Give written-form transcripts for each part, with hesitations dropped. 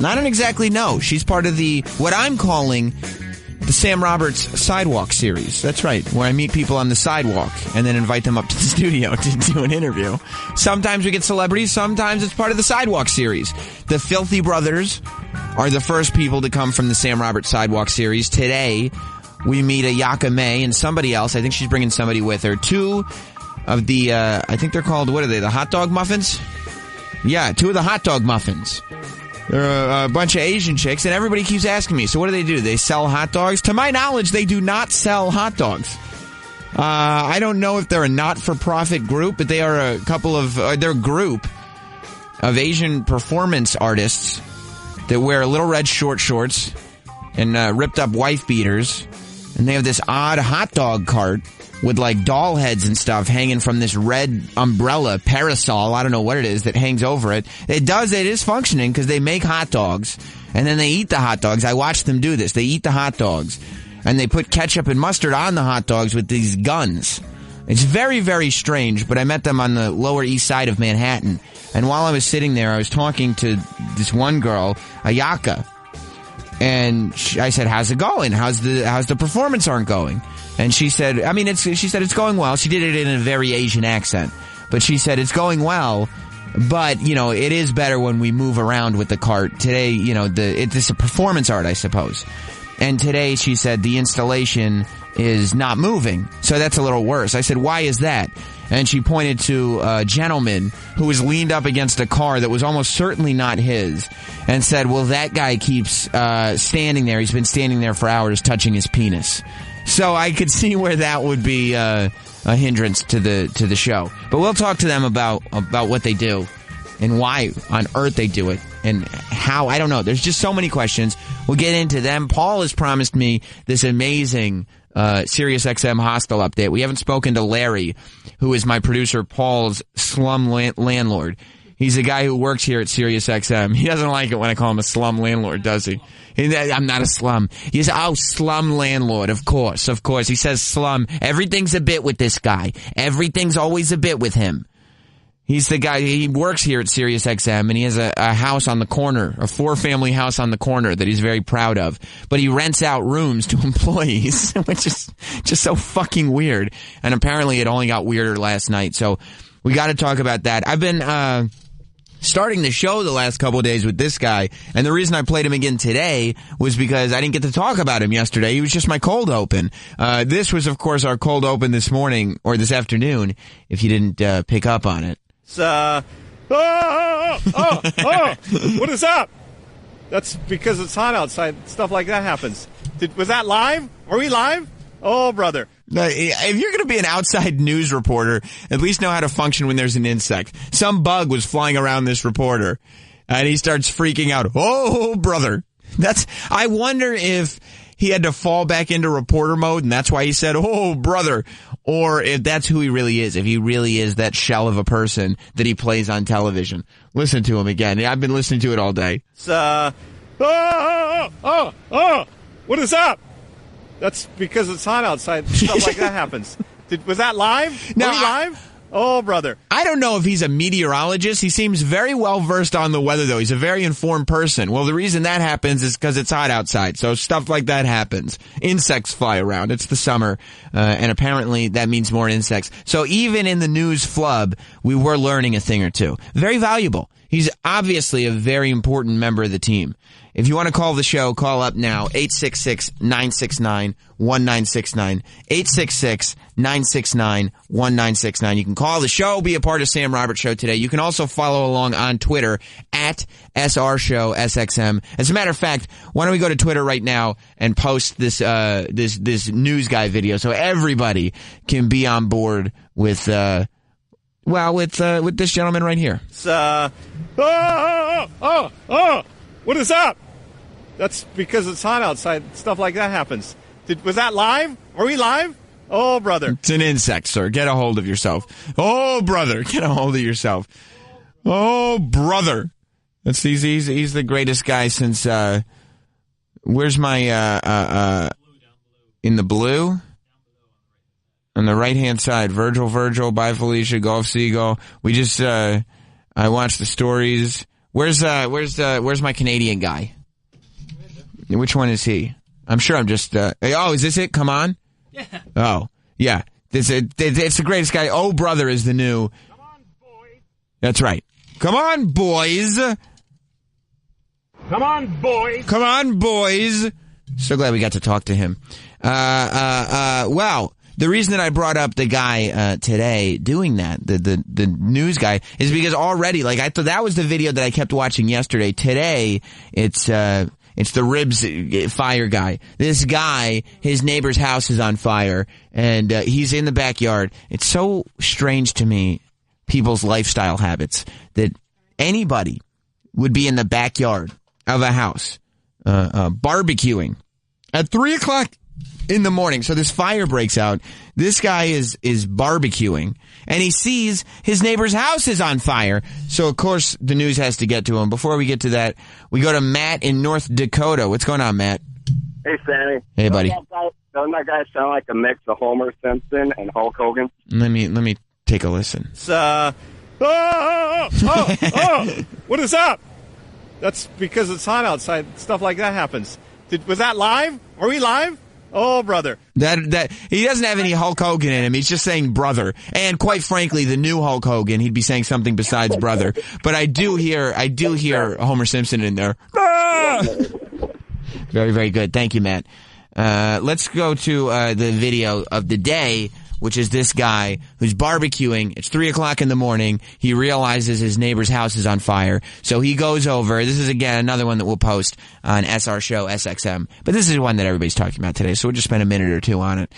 I don't exactly know. She's part of what I'm calling the Sam Roberts Sidewalk series. That's right, where I meet people on the sidewalk and then invite them up to the studio to do an interview. Sometimes we get celebrities, sometimes it's part of the Sidewalk series. The Filthy Brothers are the first people to come from the Sam Roberts Sidewalk series. Today, we meet Ayaka May and somebody else. I think she's bringing somebody with her. Two of the, I think they're called, what are they, the hot dog muffins? Yeah, two of the hot dog muffins. They're a bunch of Asian chicks, and everybody keeps asking me, so what do? They sell hot dogs? To my knowledge, they do not sell hot dogs. I don't know if they're a not-for-profit group, but they are a couple of, they're a group of Asian performance artists that wear little red short shorts and ripped-up wife beaters, and they have this odd hot dog cart with like doll heads and stuff hanging from this red umbrella, parasol, I don't know what it is, that hangs over it. It is functioning because they make hot dogs and then they eat the hot dogs. I watched them do this. They eat the hot dogs and they put ketchup and mustard on the hot dogs with these guns. It's very, very strange, but I met them on the Lower East Side of Manhattan. And while I was sitting there, I was talking to this one girl, Ayaka, and I said, "How's it going? How's the performance art going?" And she said, it's going well. She did it in a very Asian accent. But she said, it's going well, but, it is better when we move around with the cart. Today, it's a performance art, I suppose. And today, she said, the installation is not moving. So that's a little worse. I said, why is that? And she pointed to a gentleman who was leaned up against a car that was almost certainly not his and said, well, that guy keeps standing there. He's been standing there for hours touching his penis. So I could see where that would be a hindrance to the show. But we'll talk to them about what they do and why on earth they do it and how. I don't know. There's just so many questions. We'll get into them. Paul has promised me this amazing SiriusXM Hostel update. We haven't spoken to Larry, who is my producer Paul's slum landlord. He's a guy who works here at SiriusXM. He doesn't like it when I call him a slum landlord, does he? I'm not a slum. He says, slum landlord, of course. He says slum. Everything's a bit with this guy. Everything's always a bit with him. He's the guy, he works here at SiriusXM, and he has a house on the corner, a 4-family house on the corner that he's very proud of. But he rents out rooms to employees, which is just so fucking weird. And apparently it only got weirder last night. So we got to talk about that. I've been starting the show the last couple of days with this guy, and the reason I played him again today was because I didn't get to talk about him yesterday. He was just my cold open. This was, of course, our cold open this morning, or this afternoon, if you didn't pick up on it. What is up? That's because it's hot outside. Stuff like that happens. Was that live? Are we live? Oh, brother. If you're going to be an outside news reporter, at least know how to function when there's an insect. Some bug was flying around this reporter, and he starts freaking out. Oh, brother. I wonder if he had to fall back into reporter mode, and that's why he said, oh, brother. Or if that's who he really is, if he really is that shell of a person that he plays on television. Listen to him again. I've been listening to it all day. What is up? That's because it's hot outside. Stuff like that happens. Was that live? No, Are we live? Oh, brother. I don't know if he's a meteorologist. He seems very well versed on the weather, though. He's a very informed person. Well, the reason that happens is because it's hot outside. So stuff like that happens. Insects fly around. It's the summer. And apparently that means more insects. So even in the news flub, we were learning a thing or two. Very valuable. He's obviously a very important member of the team. If you want to call the show, call up now, 866-969-1969, 866-969-1969. You can call the show, be a part of Sam Roberts Show today. You can also follow along on Twitter, at SR Show SXM. As a matter of fact, why don't we go to Twitter right now and post this news guy video so everybody can be on board with this gentleman right here. What is up? That's because it's hot outside. Stuff like that happens. Was that live? Are we live? Oh, brother. It's an insect, sir. Get a hold of yourself. Oh, brother. Get a hold of yourself. Oh, brother. He's the greatest guy since, where's my, in the blue? On the right-hand side. Virgil, bye, Felicia, Golf Seagull. We just, I watched the stories. Where's my Canadian guy? Which one is he? I'm sure I'm just, is this it? Come on? Yeah. Oh, yeah. It's the greatest guy. Oh, brother is the new. Come on, boys. That's right. Come on, boys. Come on, boys. Come on, boys. So glad we got to talk to him. Well, the reason that I brought up the guy today doing that, the news guy, is because already, like, I thought that was the video that I kept watching yesterday. Today, it's the ribs fire guy. This guy, his neighbor's house is on fire, and he's in the backyard. It's so strange to me, people's lifestyle habits, that anybody would be in the backyard of a house barbecuing at 3 o'clock in the morning. So this fire breaks out. This guy is barbecuing, and he sees his neighbor's house is on fire. So, of course, the news has to get to him. Before we get to that, we go to Matt in North Dakota. What's going on, Matt? Hey, Sammy. Hey, buddy. Doesn't that guy sound like a mix of Homer Simpson and Hulk Hogan? Let me take a listen. It's, what is up? That's because it's hot outside. Stuff like that happens. Was that live? Are we live? Oh, brother. That he doesn't have any Hulk Hogan in him. He's just saying brother. And quite frankly, the new Hulk Hogan, he'd be saying something besides brother. But I do hear Homer Simpson in there. Ah! Very, very good. Thank you, Matt. Let's go to the video of the day, which is this guy who's barbecuing. It's 3 o'clock in the morning. He realizes his neighbor's house is on fire. So he goes over. This is, again, another one that we'll post on SR Show SXM. But this is one that everybody's talking about today, so we'll just spend a minute or two on it.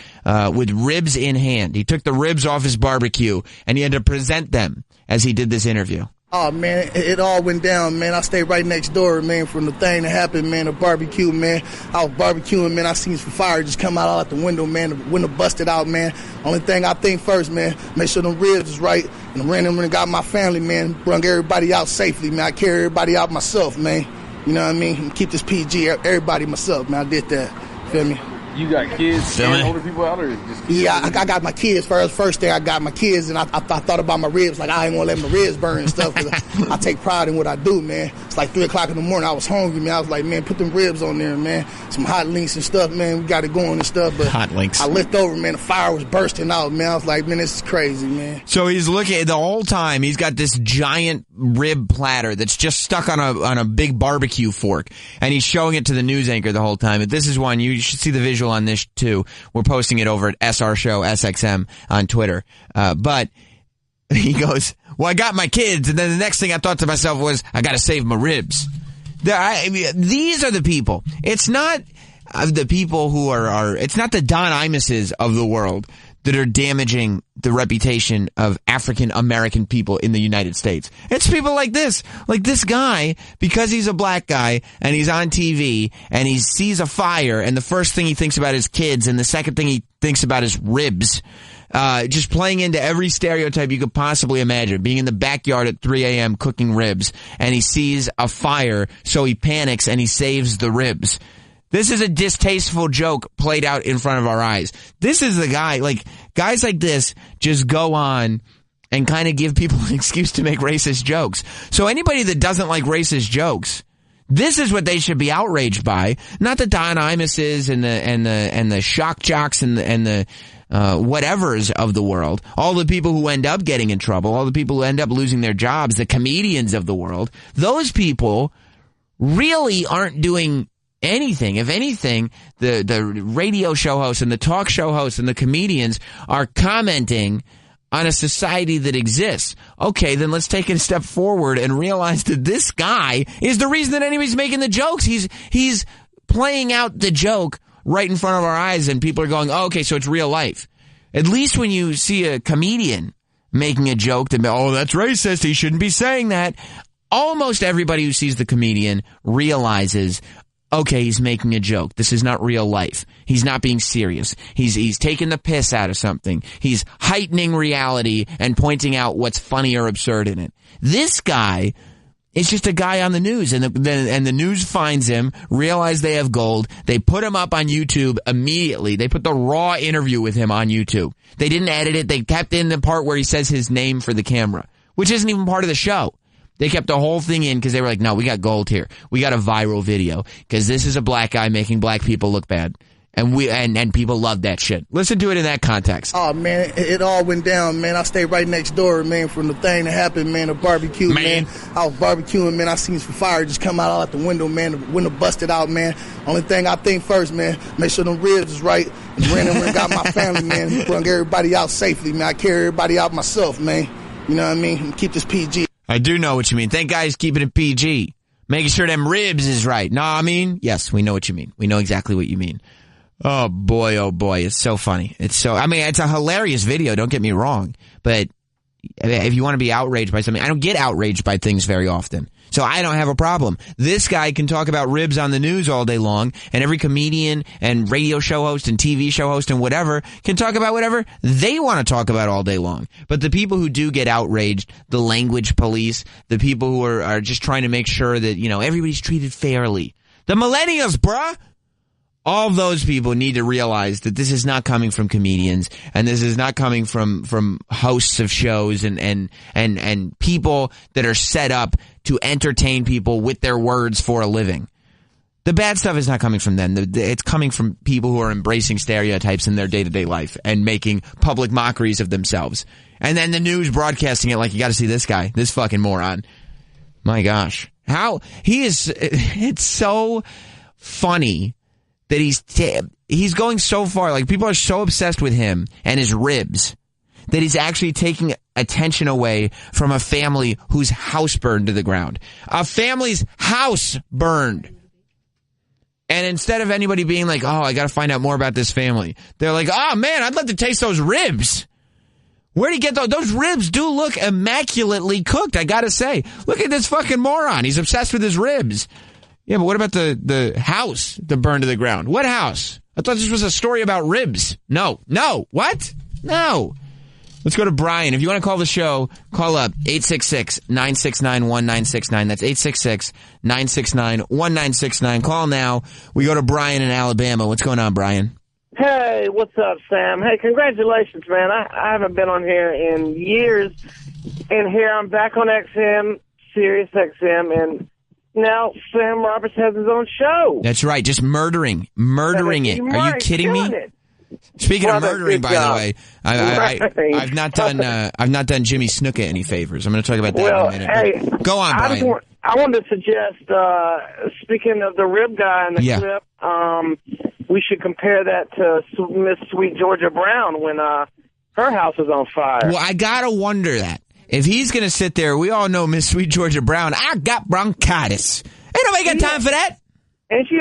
With ribs in hand. He took the ribs off his barbecue, and he had to present them as he did this interview. Oh, man, it all went down, man. I stayed right next door, man, from the thing that happened, man, the barbecue, man. I was barbecuing, man. I seen some fire just come out the window, man. The window busted out, man. Only thing I think first, man, make sure them ribs is right. And I ran in and got my family, man. Brung everybody out safely, man. I carry everybody out myself, man. You know what I mean? Keep this PG, everybody myself, man. I did that. Feel me? You got kids and older people out, or just kids? Yeah, I got my kids first. First thing, I got my kids, and I thought about my ribs. Like, I ain't gonna let my ribs burn and stuff. 'Cause I take pride in what I do, man. It's like 3 o'clock in the morning. I was hungry, man. I was like, man, put them ribs on there, man. Some hot links and stuff, man. We got it going and stuff. But hot links. I looked over, man. The fire was bursting out, man. I was like, man, this is crazy, man. So he's looking the whole time. He's got this giant rib platter that's just stuck on a big barbecue fork, and he's showing it to the news anchor the whole time. But this is one you should see the visual on this too. We're posting it over at SR Show SXM on Twitter. But he goes, well, I got my kids, and then the next thing I thought to myself was, I got to save my ribs. These are the people. It's not the people who are it's not the Don Imuses of the world that are damaging the reputation of African American people in the United States. It's people like this guy, because he's a black guy and he's on TV and he sees a fire, and the first thing he thinks about is kids, and the second thing he thinks about is ribs. Just playing into every stereotype you could possibly imagine. Being in the backyard at 3 a.m. cooking ribs, and he sees a fire, so he panics and he saves the ribs. This is a distasteful joke played out in front of our eyes. This is the guy, guys like this just go on and kind of give people an excuse to make racist jokes. So anybody that doesn't like racist jokes, this is what they should be outraged by. Not the Don Imuses and the shock jocks and the whatevers of the world. All the people who end up getting in trouble, all the people who end up losing their jobs, the comedians of the world. Those people really aren't doing anything. If anything, the radio show hosts and the talk show hosts and the comedians are commenting on a society that exists. Okay, then let's take it a step forward and realize that this guy is the reason that anybody's making the jokes. He's playing out the joke right in front of our eyes, and people are going, oh, okay, so it's real life. At least when you see a comedian making a joke that, oh, that's racist, he shouldn't be saying that. Almost everybody who sees the comedian realizes, okay, he's making a joke. This is not real life. He's not being serious. He's taking the piss out of something. He's heightening reality and pointing out what's funny or absurd in it. This guy is just a guy on the news, and the news finds him, realize they have gold. They put him up on YouTube immediately. They put the raw interview with him on YouTube. They didn't edit it. They kept in the part where he says his name for the camera, which isn't even part of the show. They kept the whole thing in because they were like, no, we got gold here. We got a viral video because this is a black guy making black people look bad. And people love that shit. Listen to it in that context. Oh, man, it all went down, man. I stayed right next door, man, from the thing that happened, man, the barbecue, man. I was barbecuing, man. I seen some fire just come out all out the window, man. The window busted out, man. Only thing I think first, man, make sure them ribs is right. And ran in and got my family, man. Brung everybody out safely, man. I carry everybody out myself, man. You know what I mean? Keep this PG. I do know what you mean. Thank guys keeping it PG. Making sure them ribs is right. Know what I mean? Yes, we know what you mean. We know exactly what you mean. Oh boy, it's so funny. It's a hilarious video, don't get me wrong. But if you want to be outraged by something, I don't get outraged by things very often. So I don't have a problem. This guy can talk about ribs on the news all day long, and every comedian and radio show host and TV show host and whatever can talk about whatever they want to talk about all day long. But the people who do get outraged, the language police, the people who are just trying to make sure that, everybody's treated fairly. The millennials, bruh! All those people need to realize that this is not coming from comedians, and this is not coming from hosts of shows and people that are set up to entertain people with their words for a living. The bad stuff is not coming from them. It's coming from people who are embracing stereotypes in their day-to-day life and making public mockeries of themselves. And then the news broadcasting it like, you got to see this guy, this fucking moron. My gosh. How he is, it's so funny that he's going so far. Like, people are so obsessed with him and his ribs that he's actually taking attention away from a family whose house burned to the ground. A family's house burned. And instead of anybody being like, oh, I got to find out more about this family, they're like, oh, man, I'd love to taste those ribs. Where'd he get those? Those ribs do look immaculately cooked, I got to say. Look at this fucking moron. He's obsessed with his ribs. Yeah, but what about the house that burned to the ground? What house? I thought this was a story about ribs. No. What? No. Let's go to Brian. If you want to call the show, call up 866-969-1969. That's 866-969-1969. Call now. We go to Brian in Alabama. What's going on, Brian? Hey, what's up, Sam? Hey, congratulations, man. I haven't been on here in years. And here I'm back on XM, Sirius XM, and now Sam Roberts has his own show. That's right, just murdering it. Are you kidding me? Speaking of murdering, by the way, I've not done Jimmy Snuka any favors. I'm going to talk about that in a minute. Hey, go on, Brian. I wanted to suggest, speaking of the rib guy in the clip, we should compare that to Miss Sweet Georgia Brown when her house was on fire. Well, I gotta wonder that. If he's going to sit there, we all know Miss Sweet Georgia Brown, I got bronchitis. Ain't nobody got time for that. And she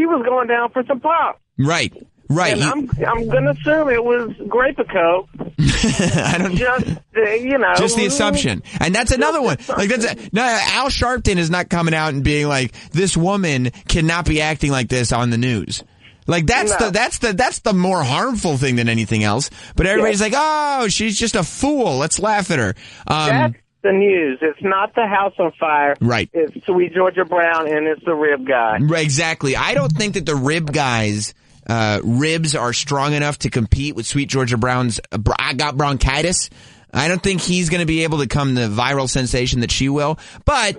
was going down for some pop. Right. And I'm going to assume it was Grapico. I don't just the assumption. And that's another one. Like Al Sharpton is not coming out and being like, this woman cannot be acting like this on the news. Like that's the more harmful thing than anything else. But everybody's like, oh, she's just a fool. Let's laugh at her. That's the news. It's not the house on fire. Right. It's Sweet Georgia Brown and it's the rib guy. Exactly. I don't think that the rib guy's ribs are strong enough to compete with Sweet Georgia Brown's I got bronchitis. I don't think he's going to be able to become the viral sensation that she will. But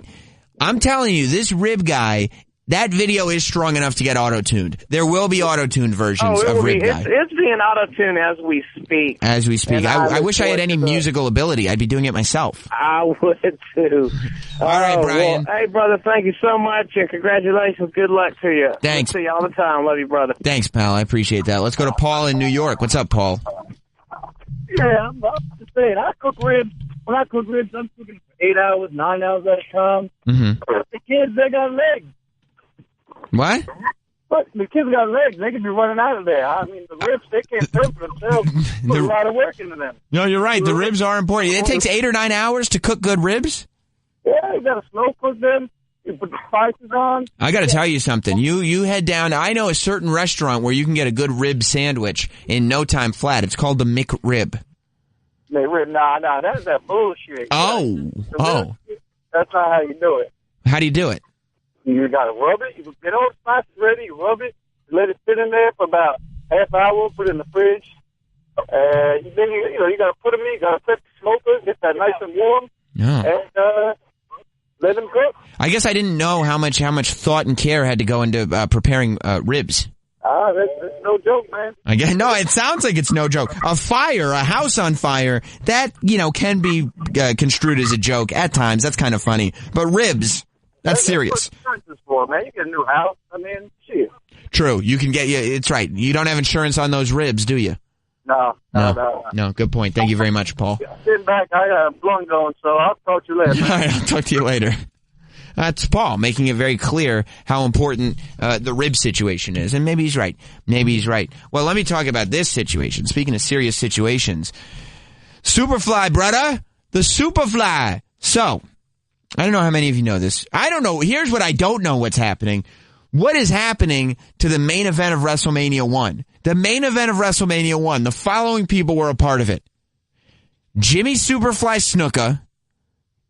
I'm telling you, this rib guy, that video is strong enough to get auto-tuned. There will be auto-tuned versions of Rib Guy. It's being auto-tuned as we speak. As we speak. I wish I had any musical ability. I'd be doing it myself. I would, too. All right, Brian. Well, hey, brother, thank you so much, and congratulations. Good luck to you. Thanks. See you all the time. Love you, brother. Thanks, pal. I appreciate that. Let's go to Paul in New York. What's up, Paul? Yeah, I'm just saying, I cook ribs. When I cook ribs, I'm cooking for 8 hours, 9 hours at a time. Mm-hmm. The kids, they got legs. What? But the kids got legs. They could be running out of there. I mean, the ribs, they can't serve for themselves. Put a lot of work into them. No, you're right. The ribs are important. It takes 8 or 9 hours to cook good ribs? Yeah, you got to slow cook them. You put the spices on. I got to tell you something. You head down. I know a certain restaurant where you can get a good rib sandwich in no time flat. It's called the McRib. Nah, that's that bullshit. Oh. That's not how you do it. How do you do it? You got to rub it. You get all the spices ready. You rub it. Let it sit in there for about half hour. Put it in the fridge. Then you got to put them in. You got to put the smoker. Get that nice and warm. Yeah. And Living cook? I guess I didn't know how much thought and care had to go into preparing ribs. That's no joke, man. I guess, no, it sounds like it's no joke. A house on fire, that, can be construed as a joke at times. That's kind of funny. But ribs, that's serious. What insurance is for, man? You get a new house. I mean, shit. True. You can get, it's right. You don't have insurance on those ribs, do you? No. No, good point. Thank you very much, Paul. Sitting back, I got a blunt going, so I'll talk to you later. All right, I'll talk to you later. That's Paul making it very clear how important the rib situation is. And maybe he's right. Well, let me talk about this situation. Speaking of serious situations. Superfly, brother. The Superfly. So, I don't know how many of you know this. I don't know. Here's what I don't know what's happening. What is happening to the main event of WrestleMania 1? The main event of WrestleMania 1, the following people were a part of it. Jimmy Superfly Snuka,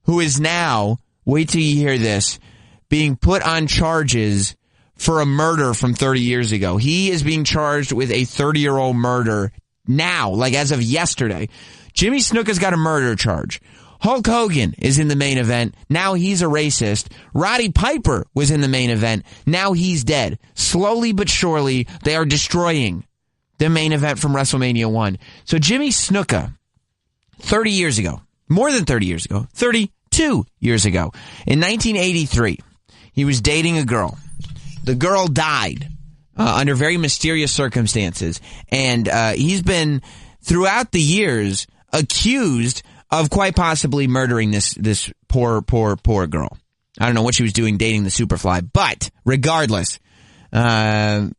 who is now, wait till you hear this, being put on charges for a murder from 30 years ago. He is being charged with a 30-year-old murder now, like as of yesterday. Jimmy Snuka's got a murder charge. Hulk Hogan is in the main event. Now he's a racist. Roddy Piper was in the main event. Now he's dead. Slowly but surely, they are destroying the main event from WrestleMania 1. So Jimmy Snuka, 30 years ago, more than 30 years ago, 32 years ago, in 1983, he was dating a girl. The girl died under very mysterious circumstances. And he's been, throughout the years, accused of quite possibly murdering this poor girl. I don't know what she was doing dating the Superfly, but regardless,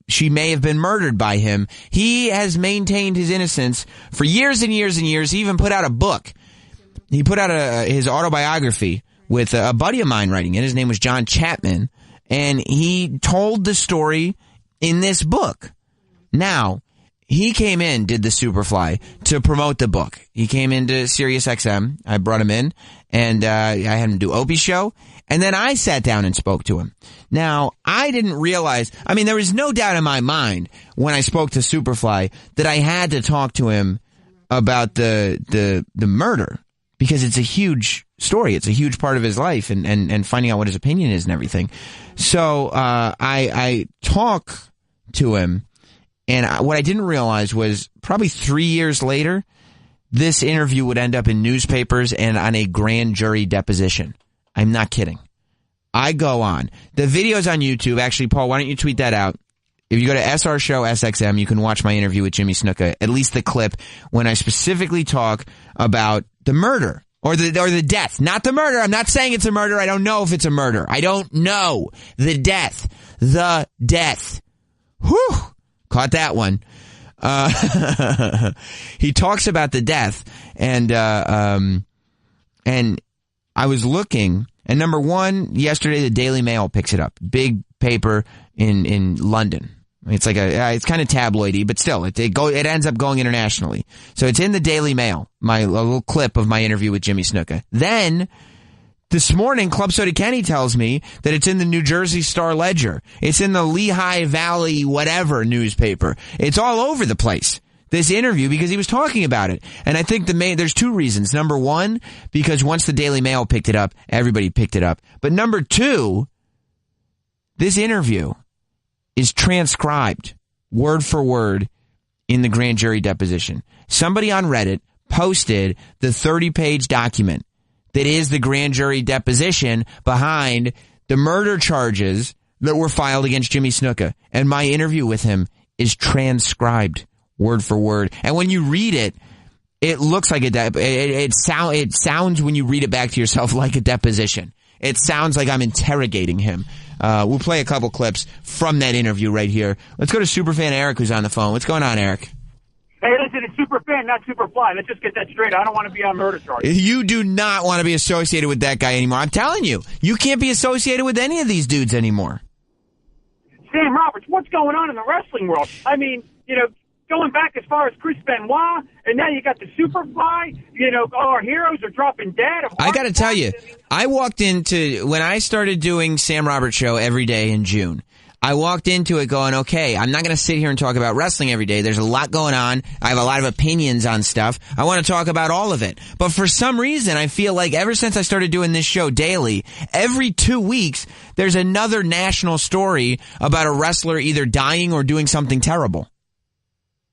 she may have been murdered by him. He has maintained his innocence for years and years and years. He even put out a book. He put out his autobiography with a buddy of mine writing it. His name was John Chapman, and he told the story in this book. Now, he came in, did the Superfly, to promote the book. He came into Sirius XM. I brought him in, and I had him do Opie's show, and then I sat down and spoke to him. Now, I didn't realize, there was no doubt in my mind when I spoke to Superfly that I had to talk to him about the murder, because it's a huge story. It's a huge part of his life, and finding out what his opinion is and everything. So I talk to him. And what I didn't realize was probably 3 years later, this interview would end up in newspapers and on a grand jury deposition. I'm not kidding. I go on. The video's on YouTube. Actually, Paul, why don't you tweet that out? If you go to SR Show SXM, you can watch my interview with Jimmy Snuka, at least the clip, when I specifically talk about the murder or the death. Not the murder. I'm not saying it's a murder. I don't know if it's a murder. I don't know. The death. The death. Whew. Caught that one. He talks about the death, and I was looking, and number one, yesterday the Daily Mail picks it up, big paper in London. It's like it's kind of tabloidy, but still, it ends up going internationally. So it's in the Daily Mail, a little clip of my interview with Jimmy Snuka. Then, this morning, Club Soda Kenny tells me that it's in the New Jersey Star-Ledger. It's in the Lehigh Valley whatever newspaper. It's all over the place, this interview, because he was talking about it. And I think there's two reasons. Number one, because once the Daily Mail picked it up, everybody picked it up. But number two, this interview is transcribed word for word in the grand jury deposition. Somebody on Reddit posted the 30-page document that is the grand jury deposition behind the murder charges that were filed against Jimmy Snuka. And my interview with him is transcribed word for word. And when you read it, it looks like it sounds when you read it back to yourself like a deposition. It sounds like I'm interrogating him. We'll play a couple clips from that interview right here. Let's go to Superfan Eric, who's on the phone. What's going on, Eric? Hey, listen, it's Superfan, not Superfly. Let's just get that straight. I don't want to be on murder charges. You do not want to be associated with that guy anymore. I'm telling you. You can't be associated with any of these dudes anymore. Sam Roberts, what's going on in the wrestling world? Going back as far as Chris Benoit, and now you got the Superfly. Our heroes are dropping dead. I got to tell you, I walked into, when I started doing Sam Roberts Show every day in June, I walked into it going, okay, I'm not going to sit here and talk about wrestling every day. There's a lot going on. I have a lot of opinions on stuff. I want to talk about all of it. But for some reason, I feel like ever since I started doing this show daily, every 2 weeks, there's another national story about a wrestler either dying or doing something terrible.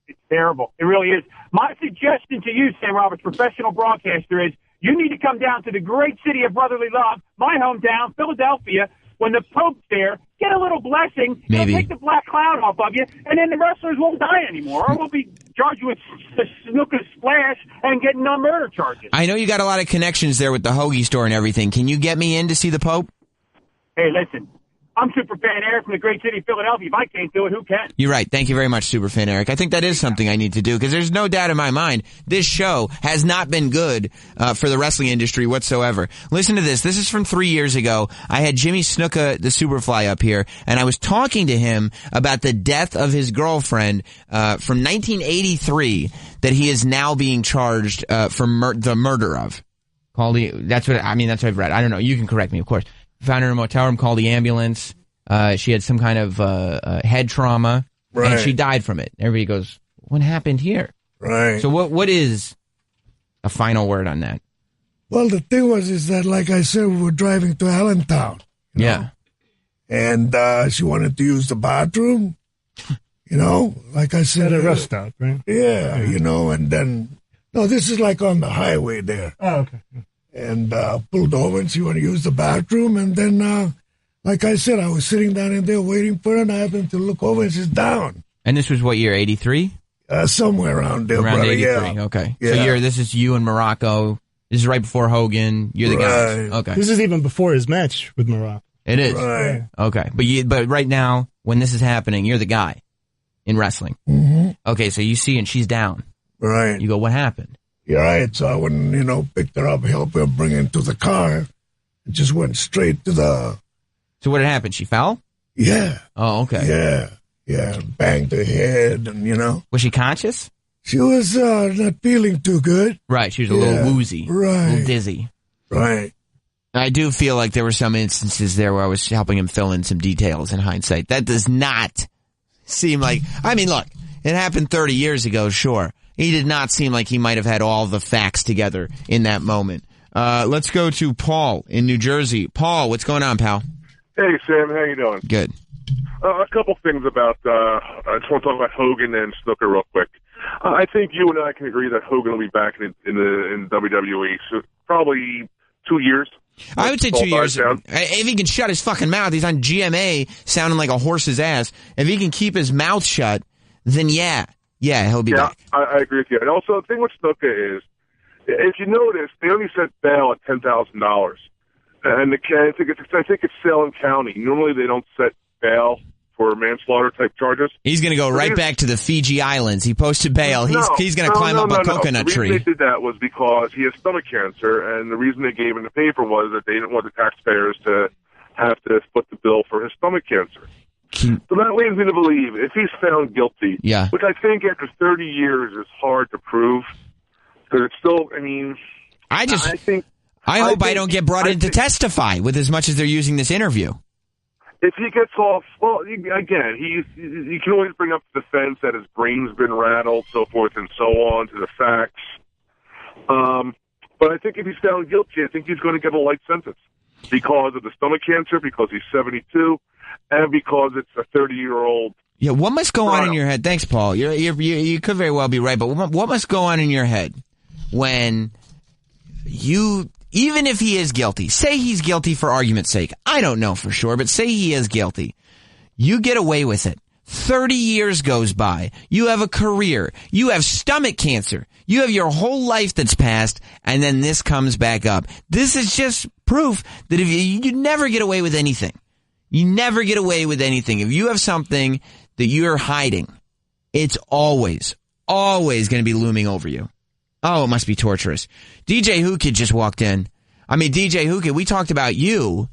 It's terrible. It really is. My suggestion to you, Sam Roberts, professional broadcaster, is you need to come down to the great city of brotherly love, my hometown, Philadelphia. When the Pope's there, get a little blessing, Maybe. Take the black cloud off of you, and then the wrestlers won't die anymore, or we'll be charged with snooker splash and getting no murder charges. I know you got a lot of connections there with the hoagie store and everything. Can you get me in to see the Pope? Hey, listen, I'm Superfan Eric from the great city of Philadelphia. If I can't do it, who can? You're right. Thank you very much, Superfan Eric. I think that is something I need to do because there's no doubt in my mind this show has not been good for the wrestling industry whatsoever. Listen to this. This is from 3 years ago. I had Jimmy Snuka, the Superfly, up here, and I was talking to him about the death of his girlfriend from 1983 that he is now being charged for the murder of. That's what I've read. I don't know. You can correct me, of course. Found her in a motel room, called the ambulance. She had some kind of head trauma, and she died from it. Everybody goes, what happened here? Right. So what is a final word on that? Well, the thing is that, like I said, we were driving to Allentown. Yeah. And she wanted to use the bathroom, like I said. At a rest stop, right? Yeah, and then, no, this is like on the highway there. Oh, okay. And pulled over and she wanted to use the bathroom. And then, like I said, I was sitting down in there waiting for her, and I happened to look over and she's down. And this was what year, 83? Somewhere around there, Around brother, 83, yeah. okay. Yeah. So this is you and Morocco. This is right before Hogan. You're the guys. Okay. This is even before his match with Morocco. It is? Right. Okay. But right now, when this is happening, you're the guy in wrestling. Mm-hmm. Okay, so you see and she's down. Right. You go, what happened? Yeah, right. So I went, picked her up, helped her bring her to the car, and just went straight to the... So what had happened? She fell? Yeah. Oh, okay. Yeah. Banged her head, and, Was she conscious? She was not feeling too good. Right, she was a little woozy. Right. A little dizzy. Right. I do feel like there were some instances there where I was helping him fill in some details in hindsight. That does not seem like... look, it happened 30 years ago, sure. He did not seem like he might have had all the facts together in that moment. Let's go to Paul in New Jersey. Paul, what's going on, pal? Hey, Sam. How you doing? Good. A couple things about, I just want to talk about Hogan and Snooker real quick. I think you and I can agree that Hogan will be back in WWE, so probably 2 years. I would say 2 years. If he can shut his fucking mouth, he's on GMA sounding like a horse's ass. If he can keep his mouth shut, then yeah, he'll be back. I agree with you. And also, the thing with Snooker is, if you notice, they only set bail at $10,000. And I think it's Salem County. Normally they don't set bail for manslaughter type charges. He's going to go right back to the Fiji Islands. He posted bail. He's going to climb up a coconut tree. The reason they did that was because he has stomach cancer, and the reason they gave him the paper was that they didn't want the taxpayers to have to foot the bill for his stomach cancer. So that leads me to believe if he's found guilty, which I think after 30 years is hard to prove, because it's still, I hope I don't get brought in to testify with as much as they're using this interview. If he gets off, well, again, you can always bring up the defense that his brain's been rattled, so forth and so on, to the facts. But I think if he's found guilty, I think he's going to get a light sentence because of the stomach cancer, because he's 72, and because it's a 30-year-old. Yeah, what must go on in your head? Thanks, Paul. You could very well be right, but what must go on in your head when you... Even if he is guilty, say he's guilty for argument's sake. I don't know for sure, but say he is guilty. You get away with it. 30 years goes by. You have a career. You have stomach cancer. You have your whole life that's passed, and then this comes back up. This is just proof that if you never get away with anything. You never get away with anything. If you have something that you're hiding, it's always going to be looming over you. Oh, it must be torturous. DJ Whoo Kid just walked in. DJ Whoo Kid, we talked about you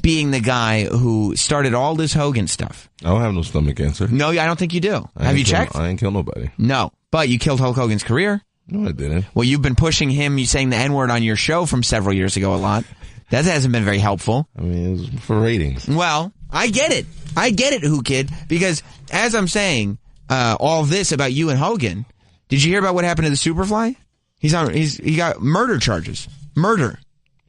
being the guy who started all this Hogan stuff. I don't have no stomach cancer. No, I don't think you do. Have you checked? I ain't killed nobody. No, but you killed Hulk Hogan's career. No, I didn't. Well, you've been pushing him, you saying the N-word on your show from several years ago a lot. That hasn't been very helpful. It was for ratings. Well, I get it, Whoo Kid, because as I'm saying, all this about you and Hogan, did you hear about what happened to the Superfly? He got murder charges. Murder.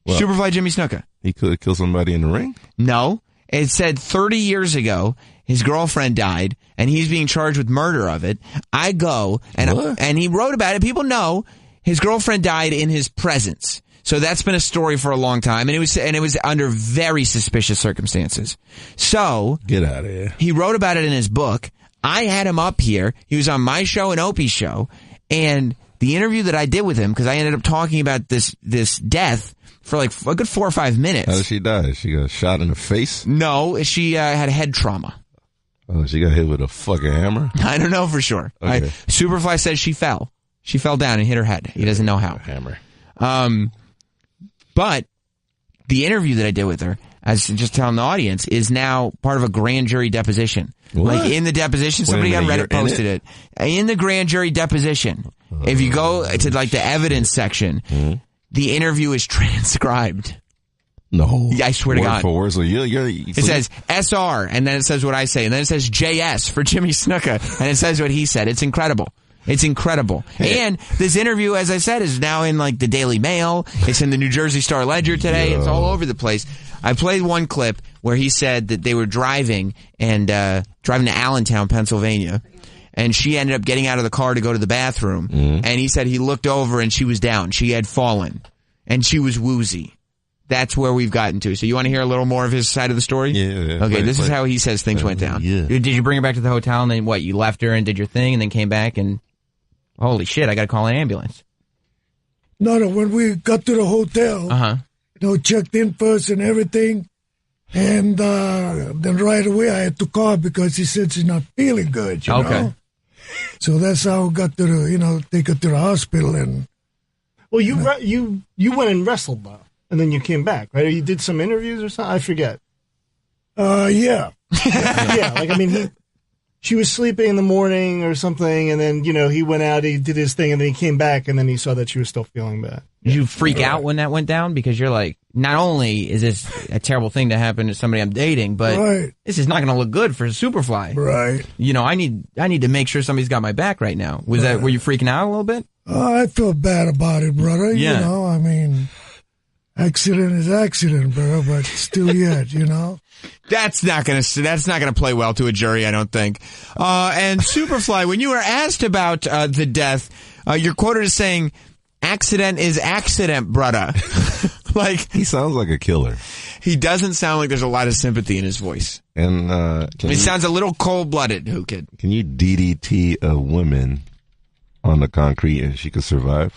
Well, Superfly Jimmy Snuka. He could have killed somebody in the ring? No. It said 30 years ago, his girlfriend died, and he's being charged with murder of it. I go, and he wrote about it. People know his girlfriend died in his presence. So that's been a story for a long time, and it was under very suspicious circumstances. So get out of here. He wrote about it in his book. I had him up here. He was on my show and Opie's show, and the interview that I did with him, because I ended up talking about this death for like a good 4 or 5 minutes. How did she die? She got shot in the face? No, she had head trauma. Oh, she got hit with a fucking hammer? I don't know for sure. Okay. Superfly says she fell. She fell down and hit her head. He doesn't know how. Hammer. But the interview that I did with her, as just telling the audience, is now part of a grand jury deposition. What? Like in the deposition, somebody on Reddit posted it. In the grand jury deposition, if you go to like the evidence section, the interview is transcribed. No. I swear to God. For word. So it says SR, and then it says what I say, and then it says JS for Jimmy Snuka, and it says what he said. It's incredible. It's incredible. And this interview, as I said, is now in like the Daily Mail. It's in the New Jersey Star Ledger today. It's all over the place. I played one clip where he said that they were driving to Allentown, Pennsylvania, and she ended up getting out of the car to go to the bathroom. And he said he looked over and she was down. She had fallen, and she was woozy. That's where we've gotten to. So you want to hear a little more of his side of the story? Yeah. Okay, this is how he says things went down. Yeah. Did you bring her back to the hotel and then what? You left her and did your thing and then came back and holy shit, I got to call an ambulance. No, when we got to the hotel, checked in first and everything, and then right away I had to call because he said she's not feeling good, you know? So that's how I got to the, take her to the hospital. And well, you went and wrestled, though, and then you came back, right? Or you did some interviews or something? I forget. Yeah. Yeah, like, I mean, she was sleeping in the morning or something, and then, he went out, he did his thing, and then he came back, and then he saw that she was still feeling bad. Did you freak out when that went down? Because you're like, not only is this a terrible thing to happen to somebody I'm dating, but this is not going to look good for Superfly. Right. I need to make sure somebody's got my back right now. Were you freaking out a little bit? I feel bad about it, brother. Yeah. I mean, accident is accident, brother, but still yet, That's not gonna play well to a jury, I don't think. And Superfly, when you were asked about the death, you're quoted as saying, "Accident is accident, brother." Like he sounds like a killer. He doesn't sound like there's a lot of sympathy in his voice. And sounds a little cold-blooded, Whoo Kid. Can you DDT a woman on the concrete and she could survive?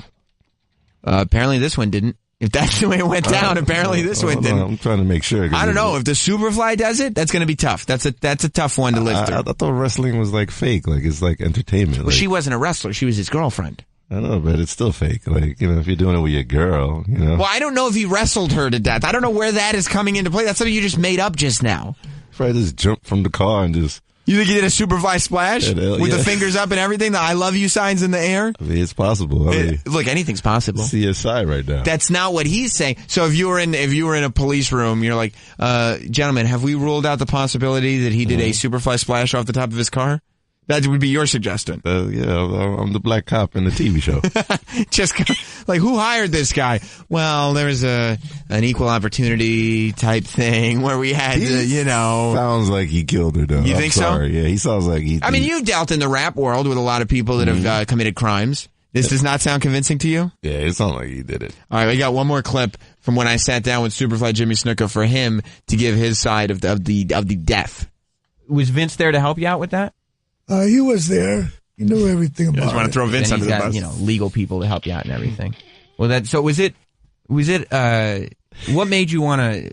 Apparently this one didn't. If that's the way it went down, apparently this one didn't. I'm trying to make sure. I don't know. If the Superfly does it, that's going to be tough. That's a tough one to live through. I thought wrestling was like fake. Like it's like entertainment. Well, she wasn't a wrestler. She was his girlfriend. I know, but it's still fake. Like, if you're doing it with your girl, Well, I don't know if he wrestled her to death. I don't know where that is coming into play. That's something you just made up just now. Probably just jump from the car and just... You think he did a Superfly splash with the fingers up and everything, the I love you signs in the air? I mean, it's possible. Look, anything's possible. See his side right now. That's not what he's saying. So if you were in a police room, you're like, gentlemen, have we ruled out the possibility that he did a Superfly splash off the top of his car? That would be your suggestion. I'm the black cop in the TV show. Just like, who hired this guy? Well, there was an equal opportunity type thing where we had to, Sounds like he killed her, though. You think so? Yeah, he sounds like he... I mean, you've dealt in the rap world with a lot of people that have committed crimes. This does not sound convincing to you? Yeah, it sounds like he did it. All right, we got one more clip from when I sat down with Superfly Jimmy Snuka for him to give his side of the death. Was Vince there to help you out with that? He was there. He knew everything about it. I just want to throw Vince under the bus. Legal people to help you out and everything. Well, so was it, what made you want to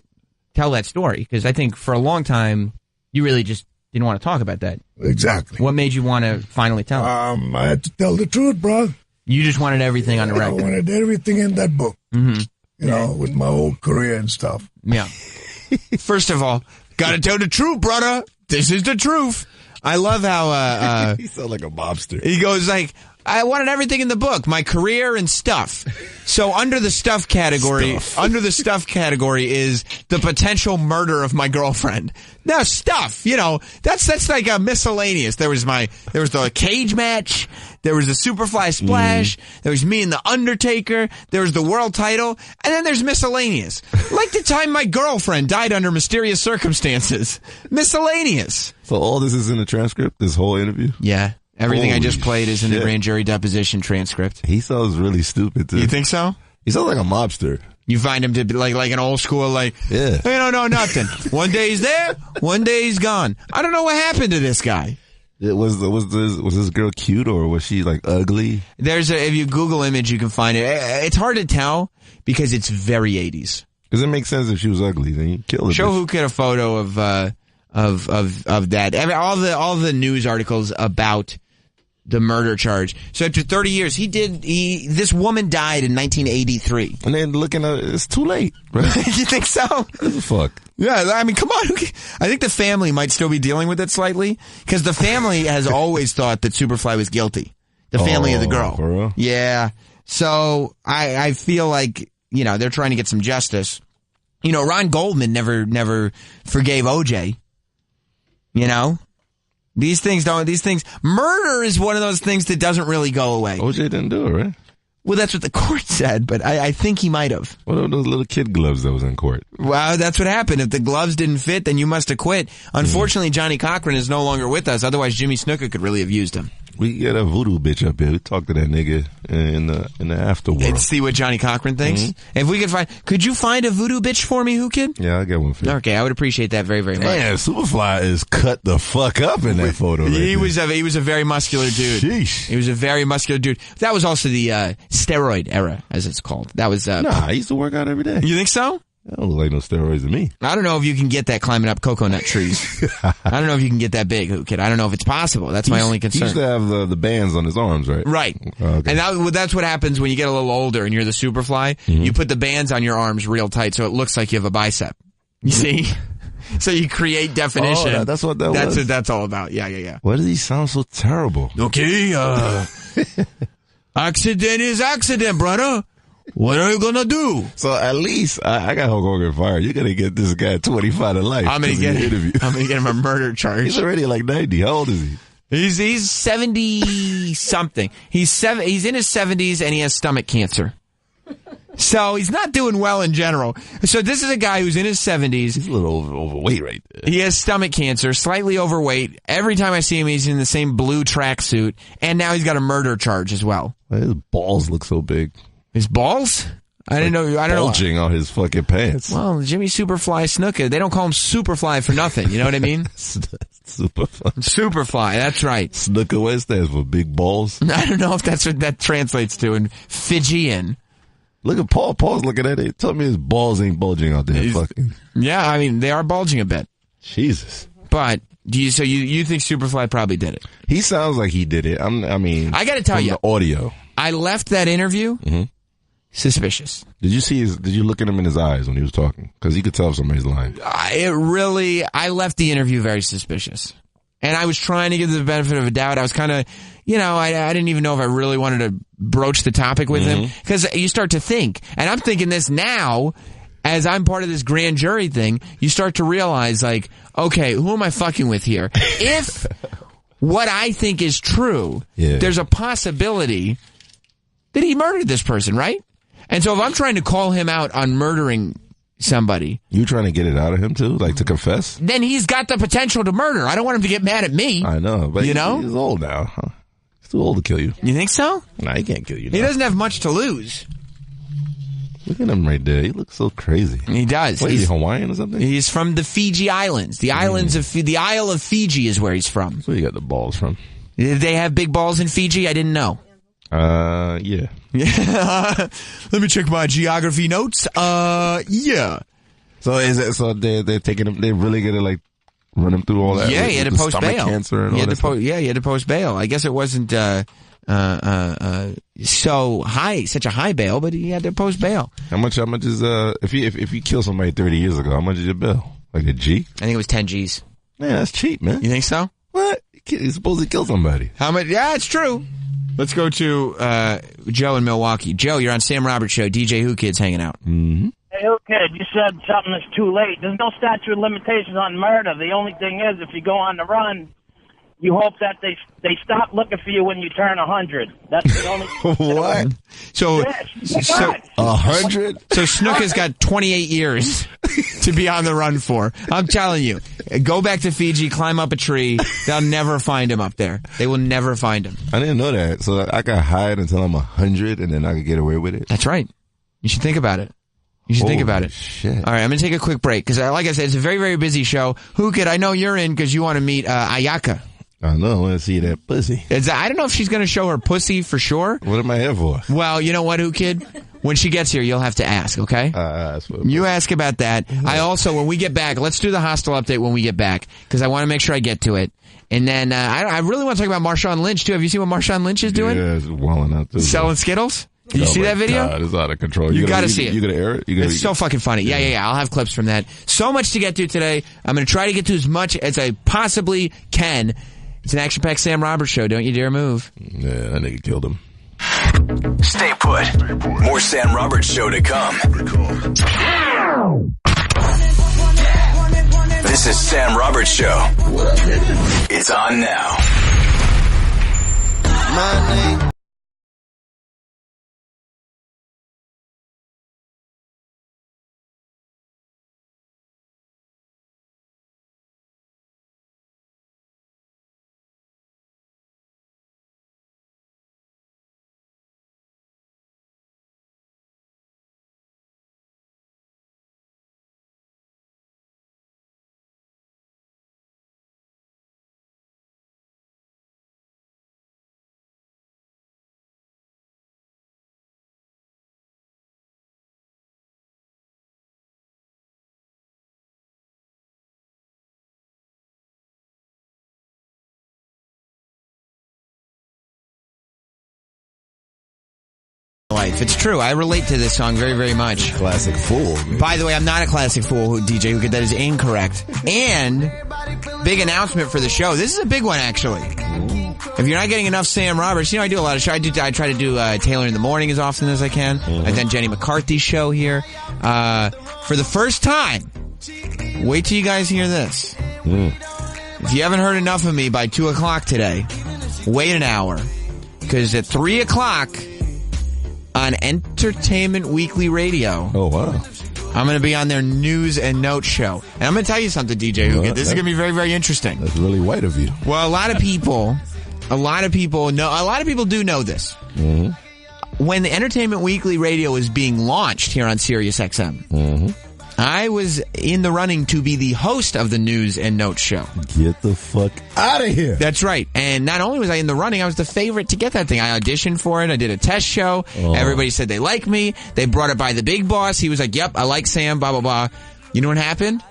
tell that story? Because I think for a long time, you really just didn't want to talk about that. Exactly. What made you want to finally tell it? I had to tell the truth, bro. You just wanted everything on the record. I wanted everything in that book. Mm-hmm. With my whole career and stuff. Yeah. First of all, gotta tell the truth, brother. This is the truth. I love how he sounds like a mobster. He goes like, I wanted everything in the book, my career and stuff. So under the stuff category is the potential murder of my girlfriend. Now stuff, that's like a miscellaneous. There was the cage match. There was the Superfly splash. There was me and the Undertaker. There was the world title. And then there's miscellaneous. Like the time my girlfriend died under mysterious circumstances. Miscellaneous. So all this is in the transcript, this whole interview? Yeah. Everything Holy I just played is in the grand jury deposition transcript. He sounds really stupid, too. You think so? He sounds like a mobster. You find him to be like an old school, yeah. They don't know nothing. One day he's there, one day he's gone. I don't know what happened to this guy. Was this girl cute or was she ugly? If you Google image, you can find it. It's hard to tell because it's very 80s. Does it make sense if she was ugly? Then you kill her. Show Who Kid a photo of that. All the news articles about the murder charge. So after 30 years, this woman died in 1983. And then it's too late, right? You think so? What the fuck? Yeah, I mean, come on. I think the family might still be dealing with it slightly, because the family has always thought that Superfly was guilty. The family of the girl. For real? Yeah. So I feel like, they're trying to get some justice. Ron Goldman never forgave OJ. These things, murder is one of those things that doesn't really go away. OJ didn't do it, right? Well, that's what the court said, but I think he might have. What are those little kid gloves that was in court? Well, that's what happened. If the gloves didn't fit, then you must have quit. Unfortunately, Johnny Cochran is no longer with us. Otherwise, Jimmy Snuka could really have used him. We got a voodoo bitch up here. We talked to that nigga in the afterworld. And see what Johnny Cochran thinks. Mm-hmm. If we could you find a voodoo bitch for me, Who Kid? Yeah, I'll get one for you. Okay, I would appreciate that very, very much. Man, Superfly is cut the fuck up in that photo. He was a very muscular dude. Sheesh. He was a very muscular dude. That was also the steroid era, as it's called. That was. I used to work out every day. You think so? I don't look like no steroids to me. I don't know if you can get that climbing up coconut trees. I don't know if you can get that big, Who Kid. I don't know if it's possible. That's my only concern. He used to have the bands on his arms, right? Right. Okay. And that's what happens when you get a little older and you're the Superfly. Mm-hmm. You put the bands on your arms real tight so it looks like you have a bicep. You see? So you create definition. Oh, that's what that was. That's what that's all about. Yeah. Why does he sound so terrible? Okay, accident is accident, brother. What are you gonna do? So at least I got Hulk Hogan fired. You're gonna get this guy 25 to life. I'm gonna get him a murder charge. He's already 90. How old is he? He's 70 something. He's in his 70s and he has stomach cancer. So he's not doing well in general. So this is a guy who's in his 70s. He's a little overweight right there. He has stomach cancer, slightly overweight. Every time I see him, he's in the same blue tracksuit, and now he's got a murder charge as well. His balls look so big. His balls? I didn't know. I don't know. Bulging on his fucking pants. Well, Jimmy Superfly Snuka. They don't call him Superfly for nothing. You know what I mean? Superfly. That's right. Snuka, what stands for? Big balls? I don't know if that's what that translates to in Fijian. Look at Paul. Paul's looking at it. Tell me his balls ain't bulging out there. Yeah, I mean, they are bulging a bit. Jesus. But you think Superfly probably did it? He sounds like he did it. I got to tell you, the audio. I left that interview suspicious. Did you look at him in his eyes when he was talking? Because you could tell if somebody's lying. I left the interview very suspicious. And I was trying to give the benefit of a doubt. I was kind of, I didn't even know if I really wanted to broach the topic with him. Because you start to think, and I'm thinking this now, as I'm part of this grand jury thing, you start to realize, okay, who am I fucking with here? If what I think is true, there's a possibility that he murdered this person, right? And so if I'm trying to call him out on murdering somebody. You trying to get it out of him too? Like to confess? Then he's got the potential to murder. I don't want him to get mad at me. I know, but he's old now. Huh? He's too old to kill you. You think so? Nah, he can't kill you now. He doesn't have much to lose. Look at him right there. He looks so crazy. He does. What, is he Hawaiian or something? He's from the Fiji Islands. The islands of the Isle of Fiji is where he's from. That's where you got the balls from. They have big balls in Fiji? I didn't know. Yeah. Let me check my geography notes. Yeah. So they're taking him? They're really gonna run him through all that? Yeah, he had to post bail. Cancer and all that. He had to post bail. I guess it wasn't so high, such a high bail, but he had to post bail. How much is if you kill somebody 30 years ago? How much is your bill? Like a G? I think it was 10 G's. Yeah, that's cheap, man. You think so? What? You're supposed to kill somebody. How much? Yeah, it's true. Let's go to Joe in Milwaukee. Joe, you're on Sam Roberts Show. DJ Whoo Kid's hanging out. Mm-hmm. Hey, Whoo Kid, you said something that's too late. There's no statute of limitations on murder. The only thing is, if you go on the run, you hope that they stop looking for you when you turn 100. That's the only. What? So, yes. 100? So Snook has got 28 years to be on the run for. I'm telling you, go back to Fiji, climb up a tree. They'll never find him up there. They will never find him. I didn't know that. So I can hide until I'm 100 and then I can get away with it? That's right. You should think about it. You should think about it. Shit. All right, I'm going to take a quick break because, like I said, it's a very, very busy show. Whoo Kid, I know you're in because you want to meet Ayaka. I know. I want to see that pussy. I don't know if she's going to show her pussy for sure. What am I here for? Well, you know what, Whoo Kid? When she gets here, you'll have to ask, okay? You ask about that. I also, when we get back, let's do the hostile update when we get back because I want to make sure I get to it. And then I really want to talk about Marshawn Lynch, too. Have you seen what Marshawn Lynch is doing? Yeah, it's walling out too. Selling Skittles? Did you see that video? God, it's out of control. You got to see it. You got to air it? It's so fucking funny. Yeah. I'll have clips from that. So much to get to today. I'm going to try to get to as much as I possibly can. It's an action-packed Sam Roberts show. Don't you dare move. Yeah, that nigga killed him. Stay put. More Sam Roberts show to come. This is Sam Roberts show. It's on now. My name. Life. It's true. I relate to this song very, very much. Classic fool. Man. By the way, I'm not a classic fool, DJ Whoo Kid. That is incorrect. And big announcement for the show. This is a big one, actually. If you're not getting enough Sam Roberts, I do a lot of shows. I try to do Taylor in the Morning as often as I can. I've done Jenny McCarthy's show here. For the first time, wait till you guys hear this. If you haven't heard enough of me by 2 o'clock today, wait an hour. Because at 3 o'clock on Entertainment Weekly Radio. Oh, wow. I'm going to be on their news and notes show. And I'm going to tell you something, DJ Whoo Kid. This is going to be very, very interesting. That's really white of you. Well, a lot of people do know this. When the Entertainment Weekly Radio is being launched here on Sirius XM, I was in the running to be the host of the news and notes show. Get the fuck out of here. That's right. And not only was I in the running, I was the favorite to get that thing. I auditioned for it. I did a test show. Everybody said they like me. They brought it by the big boss. He was like, yep, I like Sam, blah, blah, blah. You know what happened?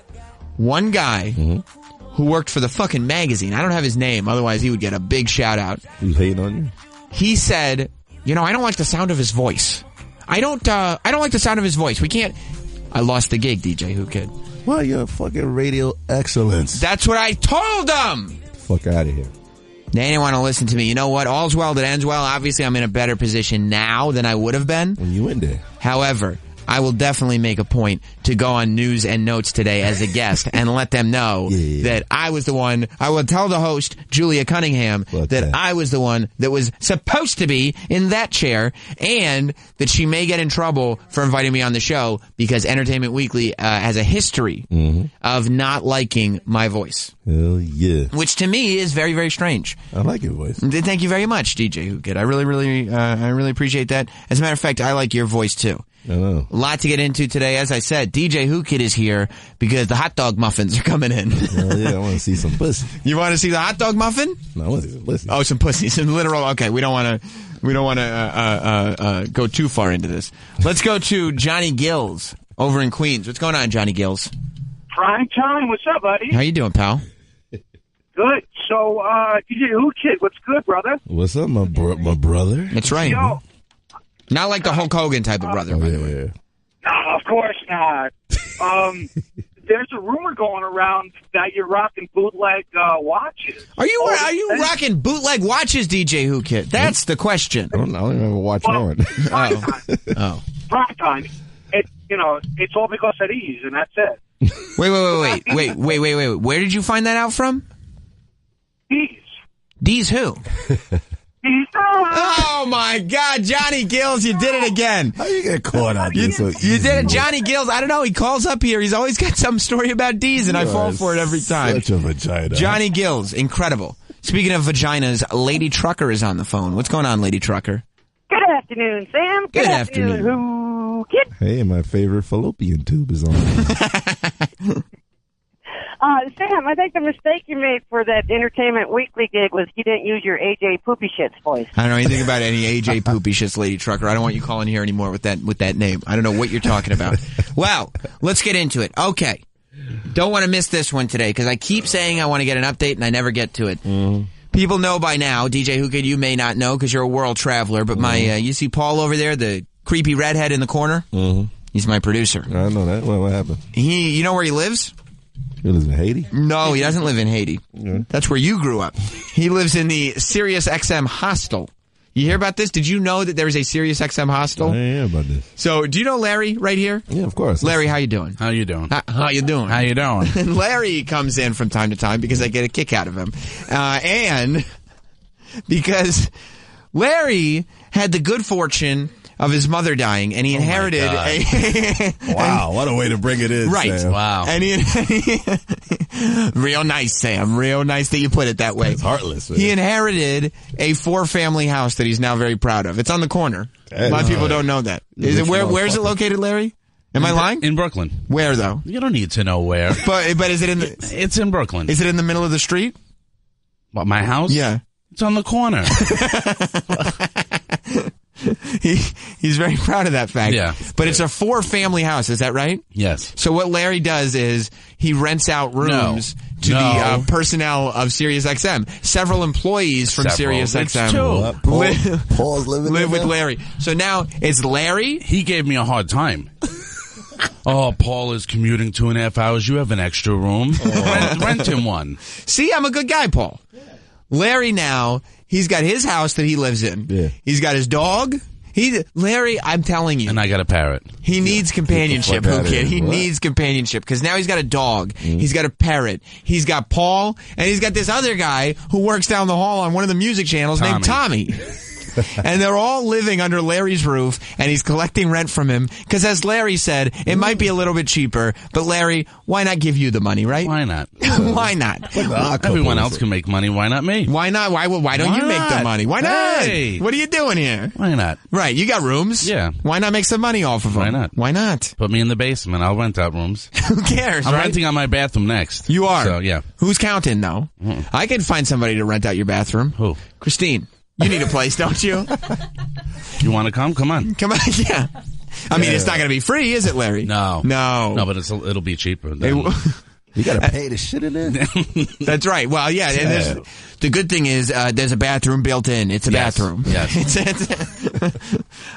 One guy who worked for the fucking magazine, I don't have his name, otherwise he would get a big shout out. He was hating on you? He said, I don't like the sound of his voice. I don't like the sound of his voice. We can't. I lost the gig, DJ Whoo Kid. Well, you're fucking radio excellence. That's what I told them. Fuck out of here. They didn't want to listen to me. You know what? All's well that ends well. Obviously, I'm in a better position now than I would have been. When you went there. However, I will definitely make a point to go on news and notes today as a guest and let them know that I was the one. I will tell the host, Julia Cunningham, that I was the one that was supposed to be in that chair and that she may get in trouble for inviting me on the show because Entertainment Weekly has a history of not liking my voice. Hell yeah. Which to me is very, very strange. I like your voice. Thank you very much, DJ Whoo Kid. I really appreciate that. As a matter of fact, I like your voice too. I know. A lot to get into today. As I said, DJ Whoo Kid is here because the hot dog muffins are coming in. Hell yeah, I want to see some pussy. You want to see the hot dog muffin? No, I want to see some pussy. Oh, some pussy. Some literal. Okay, we don't want to go too far into this. Let's go to Johnny Gills over in Queens. What's going on, Johnny Gills? Prime time. What's up, buddy? How you doing, pal? Good. So, DJ Whoo Kid, what's good, brother? What's up, my brother? That's right. Yo. Not like the Hulk Hogan type of brother, by the way. No, of course not. there's a rumor going around that you're rocking bootleg watches. Are you rocking bootleg watches, DJ Whoo Kid? That's the question. I don't even have a watch on. Prime time. It's all because of these, and that's it. Wait. Where did you find that out from? These. D's who? Oh my God, Johnny Gills, you did it again. How you get caught on this? You did it, Johnny Gills. I don't know. He calls up here. He's always got some story about D's, and I fall for it every time. Such a vagina. Johnny Gills, incredible. Speaking of vaginas, Lady Trucker is on the phone. What's going on, Lady Trucker? Good afternoon, Sam. Good afternoon. Whoo Kid. Hey, my favorite fallopian tube is on. Sam, I think the mistake you made for that Entertainment Weekly gig was you didn't use your AJ Poopy Shits voice. I don't know anything about any AJ Poopy Shits, Lady Trucker. I don't want you calling here anymore with that name. I don't know what you're talking about. Well, let's get into it. Okay. Don't want to miss this one today because I keep saying I want to get an update and I never get to it. People know by now, DJ Whoo Kid, you may not know because you're a world traveler, but you see Paul over there, the creepy redhead in the corner? He's my producer. I know that. What happened? You know where he lives? He lives in Haiti? No, he doesn't live in Haiti. That's where you grew up. He lives in the Sirius XM hostel. You hear about this? Did you know that there is a Sirius XM hostel? I hear about this. So, do you know Larry right here? Yeah, of course. Larry, how you doing? How you doing? How you doing? How you doing? And Larry comes in from time to time because I get a kick out of him. And because Larry had the good fortune of his mother dying, and he inherited Wow, what a way to bring it in, right. Sam. Wow. And real nice, Sam. Real nice that you put it that way. It's heartless. Man. He inherited a 4-family house that he's now very proud of. It's on the corner. A lot of people don't know that. Where's it located, Larry? Am I lying? In Brooklyn. Where, though? You don't need to know where. But is it in the... It's in Brooklyn. Is it in the middle of the street? What, my house? Yeah. It's on the corner. He's very proud of that fact. Yeah. But it's a 4-family house, is that right? Yes. So what Larry does is he rents out rooms to the personnel of SiriusXM. Several employees from SiriusXM Paul's live with Larry. So now it's Larry. He gave me a hard time. Oh, Paul is commuting 2.5 hours. You have an extra room. Rent him one. See, I'm a good guy, Paul. Larry now, he's got his house that he lives in. Yeah. He's got his dog. Larry, I'm telling you. And I got a parrot. He needs companionship, Whoo Kid. He needs companionship because now he's got a dog. He's got a parrot. He's got Paul. And he's got this other guy who works down the hall on one of the music channels named Tommy. And they're all living under Larry's roof, and he's collecting rent from him. Because as Larry said, it might be a little bit cheaper, but Larry, why not give you the money, right? Why not? Why not? Everyone else can make money. Why not me? Why not? Why don't you make the money? Why not? Hey. What are you doing here? Why not? Right, you got rooms. Yeah. Why not make some money off of them? Why not? Why not? Put me in the basement. I'll rent out rooms. Who cares, I'm right? renting out my bathroom next. You are? So, yeah. Who's counting, though? I can find somebody to rent out your bathroom. Who? Christine. You need a place, don't you? You want to come? Come on. Come on, yeah. I mean, it's not going to be free, is it, Larry? No. No, but it'll be cheaper. You got to pay to shit in there? That's right. Well, yeah. And the good thing is there's a bathroom built in. It's a bathroom. Yes.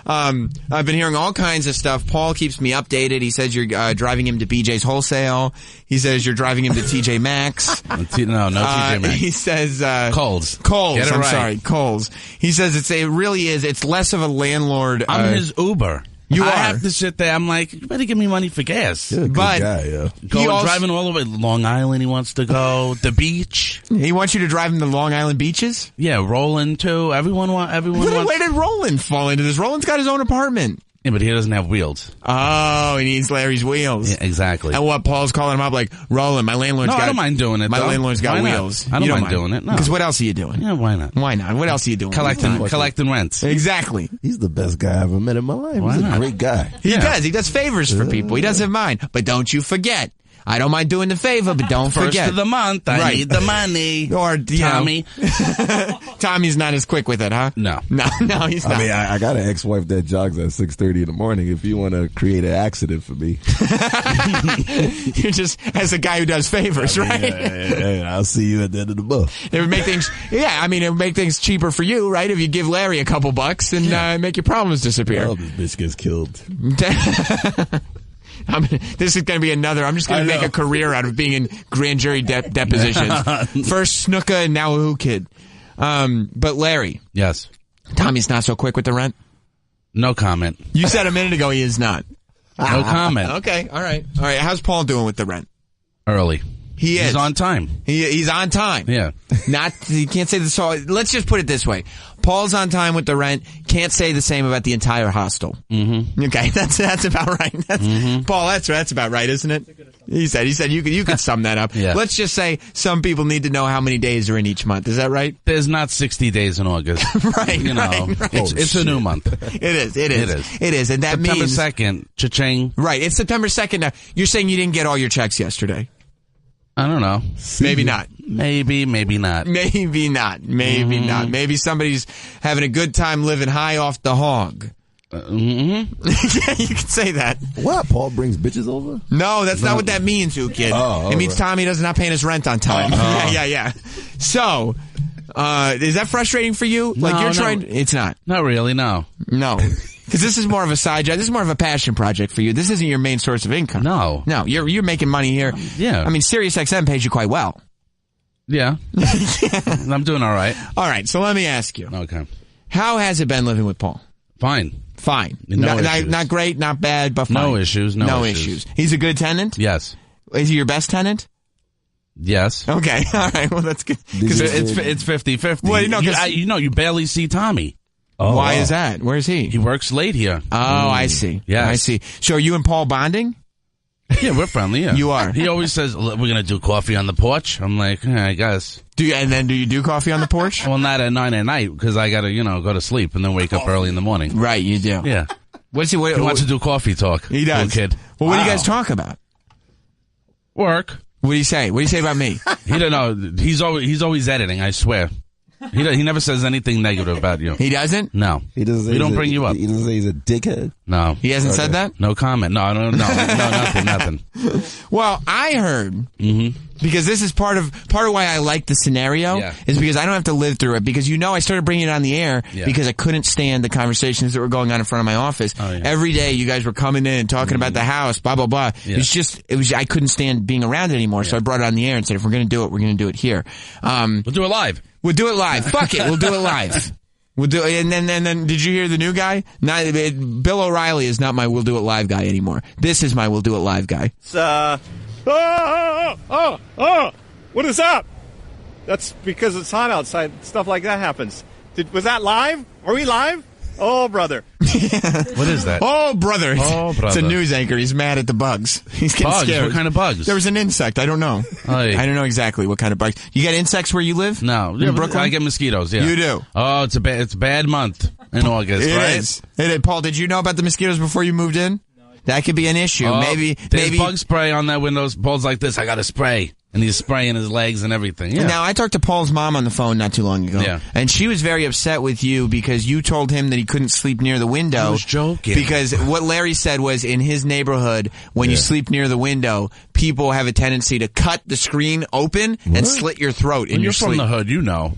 I've been hearing all kinds of stuff. Paul keeps me updated. He says you're driving him to BJ's Wholesale. He says you're driving him to TJ Maxx. No TJ Maxx. He says Kohl's. Get it right. Sorry, Kohl's. He says it really is. It's less of a landlord. I'm his Uber. I have to sit there. I'm like, you better give me money for gas. You're a good guy, yeah. Driving all the way to Long Island. He wants to go the beach. He wants you to drive him to Long Island beaches. Yeah, Roland too. Everyone wants. Where did Roland fall into this? Roland's got his own apartment. Yeah, but he doesn't have wheels. Oh, he needs Larry's wheels. Yeah, exactly. And what, Paul's calling him up like, Roland, my landlord's got... I don't mind doing it, My landlord's got wheels. I don't mind doing it, no. Because what else are you doing? Yeah, why not? Why not? What else are you doing? Collecting rents. Exactly. He's the best guy I ever met in my life. He's a great guy. He does. He does favors for people. He doesn't mind. But don't you forget. I don't mind doing the favor, but don't forget. First of the month, I need the money. Or, Tommy. Tommy's not as quick with it, huh? No, he's not. I mean, I got an ex-wife that jogs at 6:30 in the morning. If you want to create an accident for me. You're just, as a guy who does favors, right? Yeah, I'll see you at the end of the month. It would make things, it would make things cheaper for you, right? If you give Larry a couple bucks and make your problems disappear. Oh, this bitch gets killed. This is going to be another. I'm just going to make a career out of being in grand jury depositions. First Snuka and now Whoo Kid. But Larry. Yes. Tommy's not so quick with the rent? No comment. You said a minute ago he is not. No comment. Okay, all right. All right, how's Paul doing with the rent? Early. He is. He's on time. He's on time. Yeah. You can't say this. So let's just put it this way. Paul's on time with the rent. Can't say the same about the entire hostel. Mm-hmm. Okay, that's about right. Paul, that's about right, isn't it? He said you could sum that up. Yeah. Let's just say some people need to know how many days are in each month. Is that right? There's not 60 days in August. Right. Right. It's a new month. It is. And that September means 2nd. Cha-ching. Right. It's September 2nd now. You're saying you didn't get all your checks yesterday. I don't know. Maybe not. Maybe not. Maybe not. Maybe somebody's having a good time living high off the hog. Yeah, you can say that. What? Paul brings bitches over? No, that's not what that means, Whoo Kid. It means Tommy does not pay his rent on time. Yeah. So, is that frustrating for you? No, you're trying. It's not. Not really. No. Because this is more of a side job. This is more of a passion project for you. This isn't your main source of income. No. You're making money here. Yeah. I mean, SiriusXM pays you quite well. Yeah. I'm doing all right. All right. So let me ask you. Okay. How has it been living with Paul? Fine. Not great, not bad, but fine. No issues. No issues. He's a good tenant? Yes. Is he your best tenant? Yes. Okay. All right. Well, that's good. Because it's 50-50. Well, you barely see Tommy. Oh, why is that? Where's he? He works late here. Oh, I see. Yes. I see. So are you and Paul bonding? Yeah, we're friendly, yeah. You are. He always says, we're going to do coffee on the porch. I'm like, I guess. Do you do coffee on the porch? Well, not at 9 at night, because I got to, go to sleep and then wake up early in the morning. Right, you do. Yeah. He wants to do coffee talk. He does. Little kid. Well, what do you guys talk about? Work. What do you say? What do you say about me? He don't know. He's always editing, I swear. He never says anything negative about you. He doesn't? No. He doesn't say we don't bring you up. He doesn't say he's a dickhead? No. He hasn't said that? No comment. No, nothing. Well, I heard, because this is part of why I like the scenario, is because I don't have to live through it. Because I started bringing it on the air because I couldn't stand the conversations that were going on in front of my office. Oh, yeah. Every day you guys were coming in, talking about the house, blah, blah, blah. Yeah. I couldn't stand being around it anymore, so I brought it on the air and said, if we're going to do it, we're going to do it here. We'll do it live. We'll do it live. Fuck it. We'll do it live. We'll do it. And then did you hear the new guy? Bill O'Reilly is not my We'll Do It Live guy anymore. This is my We'll Do It Live guy. It's, what is up? That's because it's hot outside. Stuff like that happens. Was that live? Are we live? Oh, brother. What is that? Oh, brother. Oh, brother. It's a news anchor. He's mad at the bugs. He's getting scared. What kind of bugs? There was an insect. I don't know. I don't know exactly what kind of bugs. You get insects where you live? No. In Brooklyn? I get mosquitoes, yeah. You do? Oh, it's a bad month in August, right? It is. Paul, did you know about the mosquitoes before you moved in? That could be an issue. Maybe bug spray on that window. Paul's like this. I got to spray. And he's spraying his legs and everything. Yeah. Now, I talked to Paul's mom on the phone not too long ago. Yeah. And she was very upset with you because you told him that he couldn't sleep near the window. I was joking. Because what Larry said was in his neighborhood, when you sleep near the window, people have a tendency to cut the screen open and slit your throat in your sleep. You're from the hood, you know.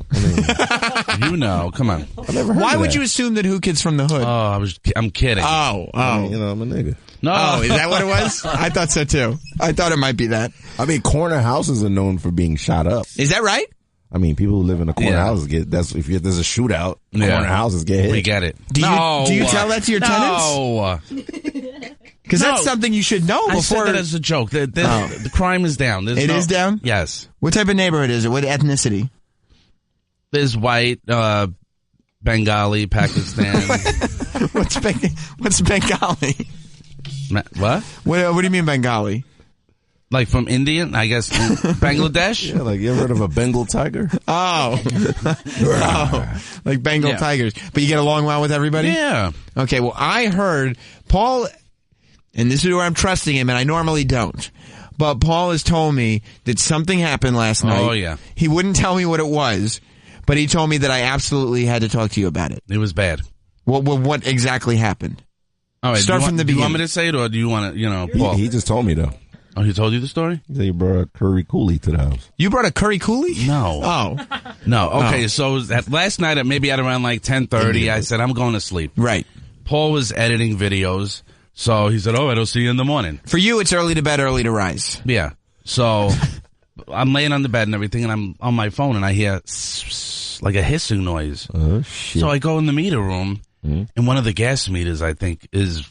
You know. Come on. I've never heard Why of would that. you assume that Whoo Kid's from the hood? Oh, I'm kidding. Oh. I'm a nigga. No. Oh, is that what it was? I thought so too. I thought it might be that. I mean, corner houses are known for being shot up. Is that right? I mean, people who live in the corner houses if there's a shootout, corner houses get hit. We get it. Do you tell that to your tenants? No. Because that's something you should know before. I said that as a joke. The crime is down. It is down? Yes. What type of neighborhood is it? What ethnicity? There's white, Bengali, Pakistan. What's Bengali? What? What do you mean Bengali? Like from Indian, I guess, Bangladesh? Yeah, like you ever heard of a Bengal tiger? Oh. Like Bengal tigers. But you get along well with everybody? Yeah. Okay, well, I heard Paul, and this is where I'm trusting him, and I normally don't, but Paul has told me that something happened last night. Oh, yeah. He wouldn't tell me what it was, but he told me that I absolutely had to talk to you about it. It was bad. What exactly happened? All right, Start from the beginning. Do you want me to say it, or do you want to, Paul? He just told me, though. Oh, he told you the story? He said you brought a curry coolie to the house. You brought a curry coolie? No. Oh. No. Okay, so last night at maybe at around like 10:30, I said, I'm going to sleep. Right. Paul was editing videos So he said, all right, I'll see you in the morning. For you, it's early to bed, early to rise. Yeah. So I'm laying on the bed and everything, and I'm on my phone, and I hear like a hissing noise. Oh, shit. So I go in the meter room, and one of the gas meters, I think, is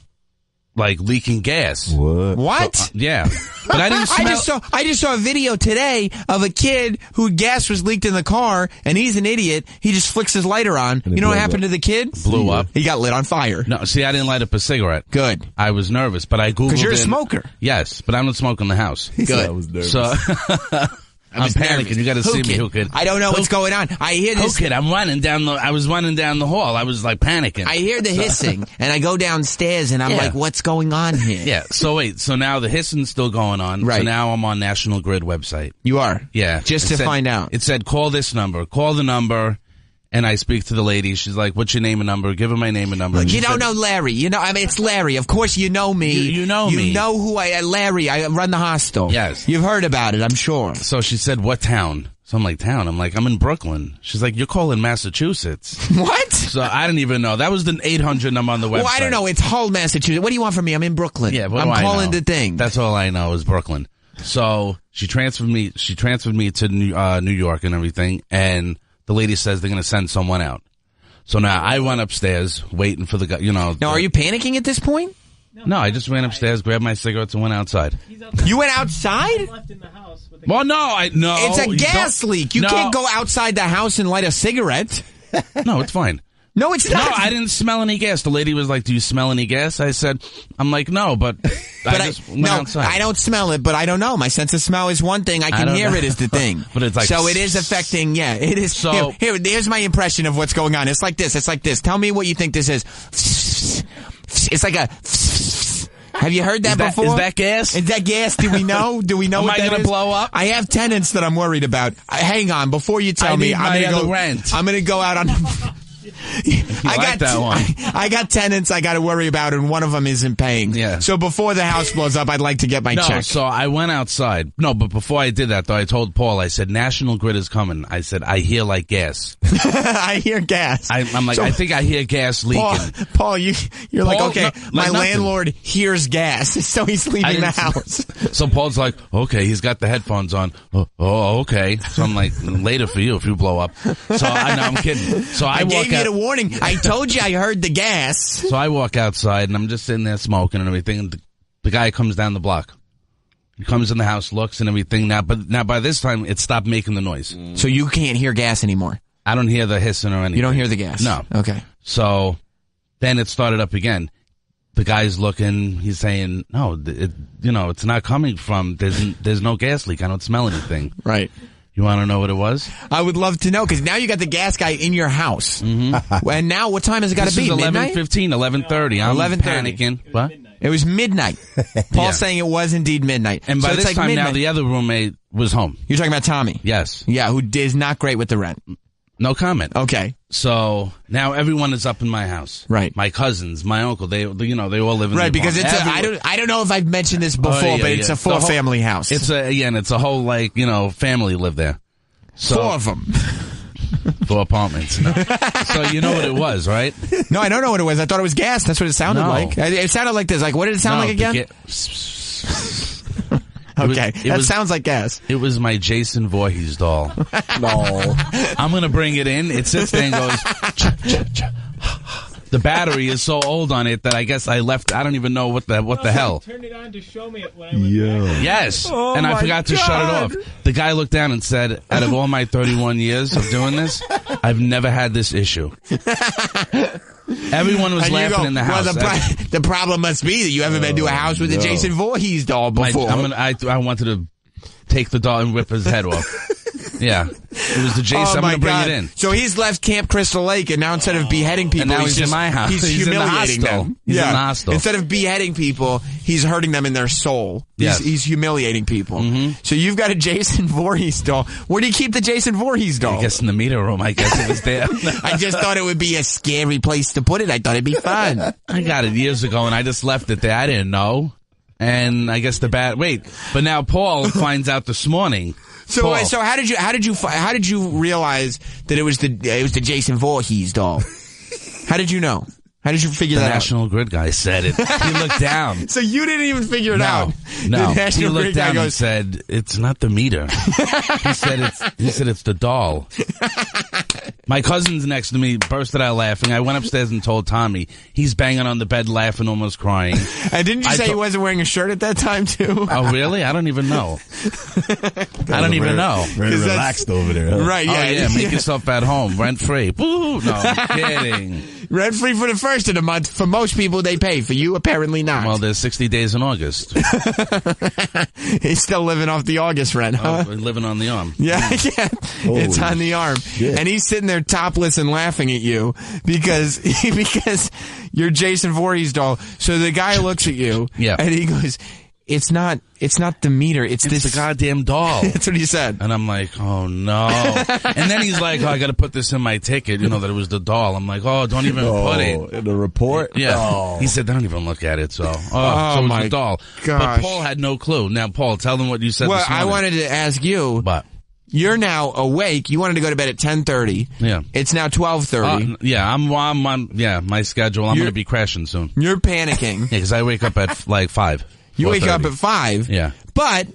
like leaking gas. What? So, yeah. But I didn't smell... I just saw a video today of a kid who gas was leaked in the car, and he's an idiot. He just flicks his lighter on. You know what happened to the kid? Blew up. He got lit on fire. No, see, I didn't light up a cigarette. Good. I was nervous, but I Googled it. Because you're a smoker. Yes, but I don't smoke in the house. Good. I was nervous. So... I'm panicking. You got to see me, Whoo Kid. I don't know what's going on. I hear this. Whoo Kid, I was running down the hall. I was like panicking. I hear the hissing, and I go downstairs, and I'm like, what's going on here? Yeah. So wait. So now the hissing's still going on. Right. So now I'm on National Grid website. You are? Yeah. Just to find out. It said, call this number. Call the number. And I speak to the lady. She's like, what's your name and number? Give her my name and number. Look, you don't know Larry. You know, I mean, it's Larry. Of course you know me. You know me. You know who Larry. I run the hostel. Yes. You've heard about it, I'm sure. So she said, what town? So I'm like, town? I'm like, I'm in Brooklyn. She's like, you're calling Massachusetts. What? So I didn't even know. That was the 800 number on the website. Well, I don't know. It's Hull, Massachusetts. What do you want from me? I'm in Brooklyn. Yeah, I'm calling the thing. That's all I know is Brooklyn. So she transferred me to New York and everything, and the lady says they're going to send someone out. So now I went upstairs waiting for the guy, Now, are you panicking at this point? No, I just ran upstairs, grabbed my cigarettes, and went outside. You went outside? Well, no. It's a gas leak. You can't go outside the house and light a cigarette. No, it's fine. No, it's not. No, I didn't smell any gas. The lady was like, do you smell any gas? I said, I'm like, no, but I just went outside. I don't smell it, but I don't know. My sense of smell is one thing. I can hear it is the thing. But it's like... So it is affecting, it is. So, here's my impression of what's going on. It's like this. Tell me what you think this is. It's like a... Have you heard that before? Is that gas? Is that gas? Do we know? Do we know what that is? Am I going to blow up? I have tenants that I'm worried about. Hang on. Before you tell me, I'm going to go out on... I got tenants I got to worry about, and one of them isn't paying. Yeah. So before the house blows up, I'd like to get my check. So I went outside. No, but before I did that, though, I told Paul, I said, National Grid is coming. I said, I hear like gas. I hear gas. I'm like, I think I hear gas leaking. Paul, you're like, okay, my landlord hears gas, so he's leaving the house. So Paul's like, okay, he's got the headphones on. Oh, okay. So I'm like, later for you if you blow up. So I know, I'm kidding. So I gave you the warning. I told you I heard the gas. So I walk outside, and I'm just sitting there smoking and everything, and the guy comes down the block. He comes in the house, looks and everything. Now by this time, it stopped making the noise. So you can't hear gas anymore? I don't hear the hissing or anything. You don't hear the gas? No. Okay. So then it started up again. The guy's looking, he's saying, no, it's not coming from, there's no gas leak. I don't smell anything. Right. You want to know what it was? I would love to know, because now you got the gas guy in your house. Mm-hmm. And now, what time has it got to be? This is 11:15, 11:30. I'm 11:30. panicking. What? It was midnight. Paul's saying it was indeed midnight. And by this time midnight. now, the other roommate was home. You're talking about Tommy? Yes. Yeah, who is not great with the rent. No comment. Okay. So now everyone is up in my house. Right. My cousins, my uncle, they all live in the apartment. Right, because it's I don't know if I've mentioned this before, but it's a four-family house. It's a whole, family live there. So, 4 of them. 4 apartments. So you know what it was, right? No, I don't know what it was. I thought it was gas. That's what it sounded like. It sounded like this. Like, what did it sound like again? Okay, that sounds like gas. It was my Jason Voorhees doll. No. I'm going to bring it in. It sits there and goes... The battery is so old on it that I guess I left. I don't even know what the hell. Turned it on to show me it when I went back. Yes, oh, and I forgot to shut it off. The guy looked down and said, out of all my 31 years of doing this, I've never had this issue. Everyone was laughing in the house. Well, the problem must be that you haven't been to a house with a Jason Voorhees doll before. I wanted to take the doll and rip his head off. Yeah. It was the Jason. I'm going to bring it in. So he's left Camp Crystal Lake, and now instead of beheading people, and now he's in my house. He's humiliating them. He's in the hostel. Instead of beheading people, he's hurting them in their soul. He's humiliating people. Mm-hmm. So you've got a Jason Voorhees doll. Where do you keep the Jason Voorhees doll? I guess in the meter room. I guess it was there. I just thought it would be a scary place to put it. I thought it'd be fun. I got it years ago, and I just left it there. I didn't know. And I guess but now Paul finds out this morning. So how did you realize that it was the Jason Voorhees doll? How did you know? How did you figure The that National Grid guy said it. He looked down. So you didn't even figure it out? No. The National He looked Grid guy down goes, and said, it's not the meter. He said it's the doll. My cousin's next to me bursted out laughing. I went upstairs and told Tommy. He's banging on the bed laughing, almost crying. And didn't you say he wasn't wearing a shirt at that time, too? Oh, really? I don't even know. I don't even know. Very relaxed over there. Huh? Right, yeah. Oh, yeah, make yourself at home, rent-free. Woo! No, I'm kidding. Rent-free for the first of the month. For most people, they pay. For you, apparently not. Well, there's 60 days in August. He's still living off the August rent, huh? Oh, living on the arm. Yeah, yeah. It's on the arm. Shit. And he's sitting there topless and laughing at you because you're Jason Voorhees doll. So the guy looks at you and he goes, it's not the meter. It's this the goddamn doll. That's what he said. And I'm like, oh no. And then he's like, oh, I got to put this in my ticket, that it was the doll. I'm like, oh, don't even put it. In the report? Yeah. Oh. He said, don't even look at it. So, so it was the doll. Gosh. But Paul had no clue. Now, Paul, tell them what you said Well, this morning. I wanted to ask you. But you're now awake. You wanted to go to bed at 10:30. Yeah. It's now 12:30. Yeah, I'm on my schedule. I'm going to be crashing soon. You're panicking. Yeah, because I wake up at like 5. You wake up at 5. Yeah. But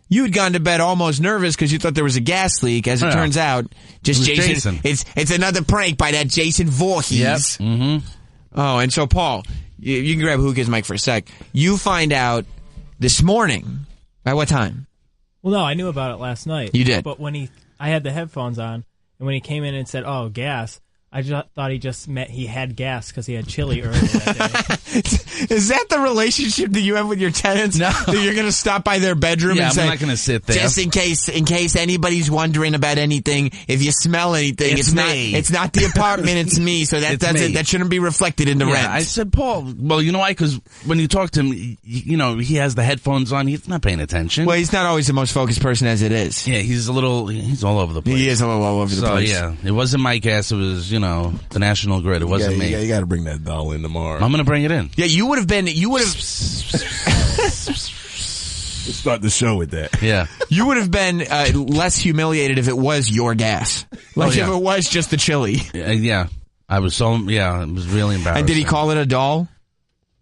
you had gone to bed almost nervous because you thought there was a gas leak. As it turns out, just Jason. It's another prank by that Jason Voorhees. Yep. Mm-hmm. Oh, and so Paul, you can grab Whoo Kid's mic for a sec. You find out this morning. By what time? Well, no, I knew about it last night. You did? But when I had the headphones on, and when he came in and said, oh, gas, I just thought he just meant he had gas because he had chili earlier that day. Is that the relationship that you have with your tenants? No. That you're going to stop by their bedroom and say, I'm not going to sit there. Just in case anybody's wondering about anything, if you smell anything, it's me. It's not the apartment, it's me. So that's it. That shouldn't be reflected in the rent. I said, Paul, well, you know why? Because when you talk to him, he has the headphones on. He's not paying attention. Well, he's not always the most focused person as it is. Yeah, he's all over the place. He is a little all over the place. So, yeah, it wasn't my gas. It was, the National Grid. It wasn't me. Yeah, you got to bring that doll in tomorrow. I'm going to bring it in. Yeah, you would have. Let's start the show with that. Yeah. You would have been less humiliated if it was your gas. If it was just the chili. Yeah. I was it was really embarrassing. And did he call it a doll?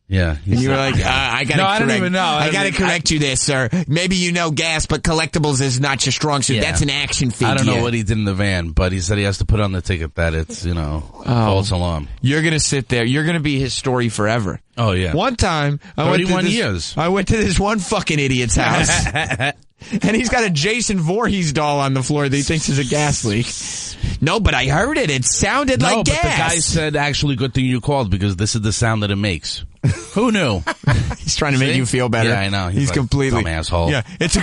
Yeah. And you were like, I don't even know. I gotta correct you there, sir. Maybe you know gas, but collectibles is not your strong suit. That's an action figure. I don't know what he did in the van, but he said he has to put on the ticket that it's, false alarm. You're gonna sit there. You're gonna be his story forever. Oh, yeah. One time, 31 years. I went to this one fucking idiot's house. And he's got a Jason Voorhees doll on the floor that he thinks is a gas leak. No, but I heard it. It sounded like gas. No, but the guy said, actually, good thing you called because this is the sound that it makes. Who knew? He's trying to make you feel better. Yeah, I know. He's like, completely dumb asshole. Yeah, it's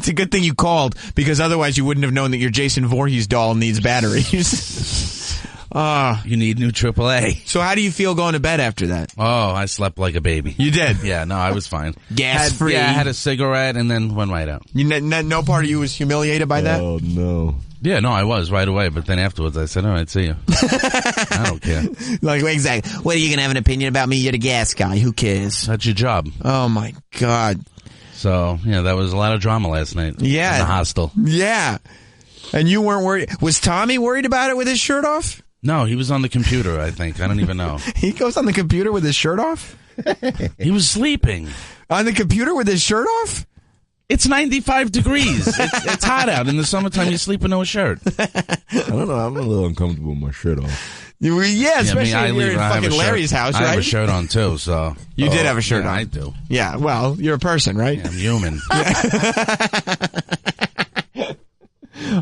a good thing you called because otherwise you wouldn't have known that your Jason Voorhees doll needs batteries. You need new AAA. So how do you feel going to bed after that? Oh, I slept like a baby. You did? Yeah, no, I was fine. Gas free. Yeah, I had a cigarette and then went right out. No part of you was humiliated by that? Oh, no. Yeah, no, I was right away, but then afterwards I said, all right, see you. I don't care. Like, exactly. What, are you going to have an opinion about me? You're the gas guy. Who cares? That's your job. Oh, my God. So, yeah, that was a lot of drama last night. Yeah. In the hostel. Yeah. And you weren't worried. Was Tommy worried about it with his shirt off? No, he was on the computer, I think. I don't even know. He goes on the computer with his shirt off? He was sleeping. On the computer with his shirt off? It's 95 degrees. It's hot out. In the summertime, you sleep with no shirt. I don't know. I'm a little uncomfortable with my shirt off. Yeah, especially if you're in fucking Larry's house, right? I have a shirt on, too, so. You did have a shirt on. I do. Yeah, well, you're a person, right? Yeah, I'm human.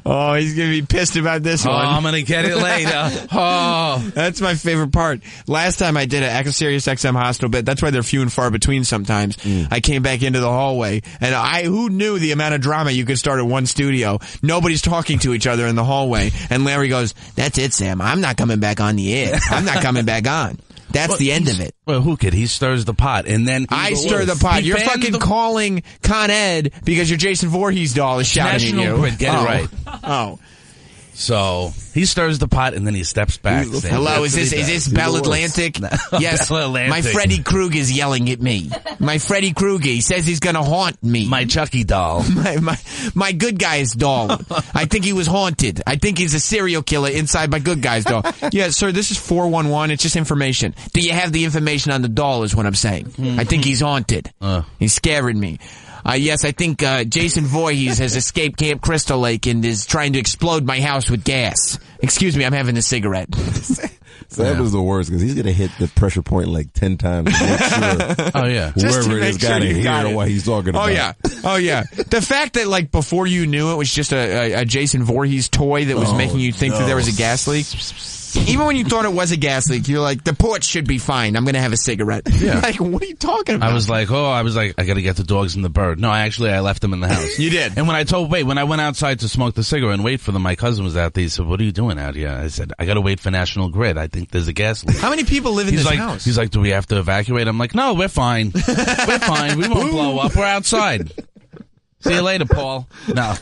Oh, he's going to be pissed about this one. I'm going to get it later. Oh. That's my favorite part. Last time I did a Sirius XM hostel bit, that's why they're few and far between sometimes. I came back into the hallway, and who knew the amount of drama you could start at one studio? Nobody's talking to each other in the hallway, and Larry goes, that's it, Sam. I'm not coming back on the air. I'm not coming back on. That's the end of it. Well, Whoo Kid, he stirs the pot, and then I stir the pot. You're fucking calling Con Ed because your Jason Voorhees doll is shouting at you. National Grid, get it right. Oh. So he stirs the pot and then he steps back. Hello, is this Bell Atlantic? Yes, Bell Atlantic. my Freddy Krueger's yelling at me. My Freddy Krueger, he says he's gonna haunt me. My Chucky doll. My good guy's doll. I think he was haunted. I think he's a serial killer inside my good guy's doll. Yeah, sir, this is 411. It's just information. Do you have the information on the doll is what I'm saying. I think he's haunted. He's scaring me. Yes, I think Jason Voorhees has escaped Camp Crystal Lake and is trying to explode my house with gas. Excuse me, I'm having a cigarette. Sam is the worst because he's going to hit the pressure point like 10 times to make sure oh, yeah. whoever it is got to hear what he's talking about. Oh, yeah. Oh, yeah. The fact that, like, before you knew it was just a Jason Voorhees toy that was making you think that there was a gas leak. Even when you thought it was a gas leak, you're like, the porch should be fine. I'm going to have a cigarette. Yeah. Like, what are you talking about? I was like, I got to get the dogs and the bird. No, I left them in the house. You did. And when I went outside to smoke the cigarette and wait for them, my cousin was out there. He said, what are you doing out here? I said, I got to wait for National Grid. I think there's a gas leak. How many people live in this house? He's like, do we have to evacuate? I'm like, no, we're fine. We're fine. We won't blow up. We're outside. See you later, Paul. No.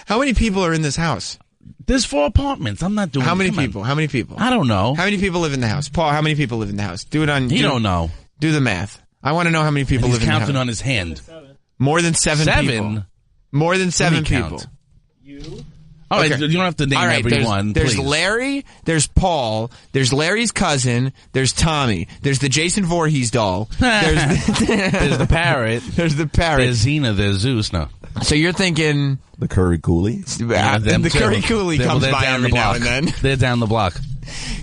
How many people are in this house? There's 4 apartments. I'm not doing. How many people? How many people? I don't know. How many people live in the house? Paul, how many people live in the house? Do it on. You don't know. Do the math. I want to know how many people live in the house. He's counting on his hand. More than 7 people. More than 7 people. You? All right, you don't have to name everyone. There's please. Larry, there's Paul, there's Larry's cousin, there's Tommy, there's the Jason Voorhees doll, there's the parrot, there's the parrot, there's Xena, there's Zeus. No. So you're thinking the Curry Coolie? The Curry Coolie comes by every now and then. They're down the block.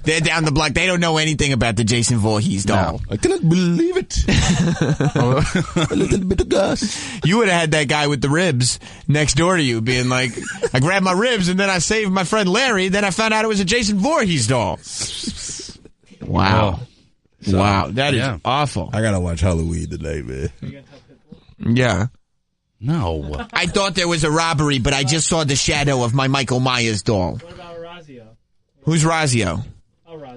They're down the block. They don't know anything about the Jason Voorhees doll. No. I cannot believe it. A little bit of gas. You would have had that guy with the ribs next door to you being like, I grabbed my ribs and then I saved my friend Larry. Then I found out it was a Jason Voorhees doll. Wow. So, wow. That is awful. I got to watch Halloween today, man. Yeah. No. I thought there was a robbery, but I just saw the shadow of my Michael Myers doll. What about Orazio? Who's Razio?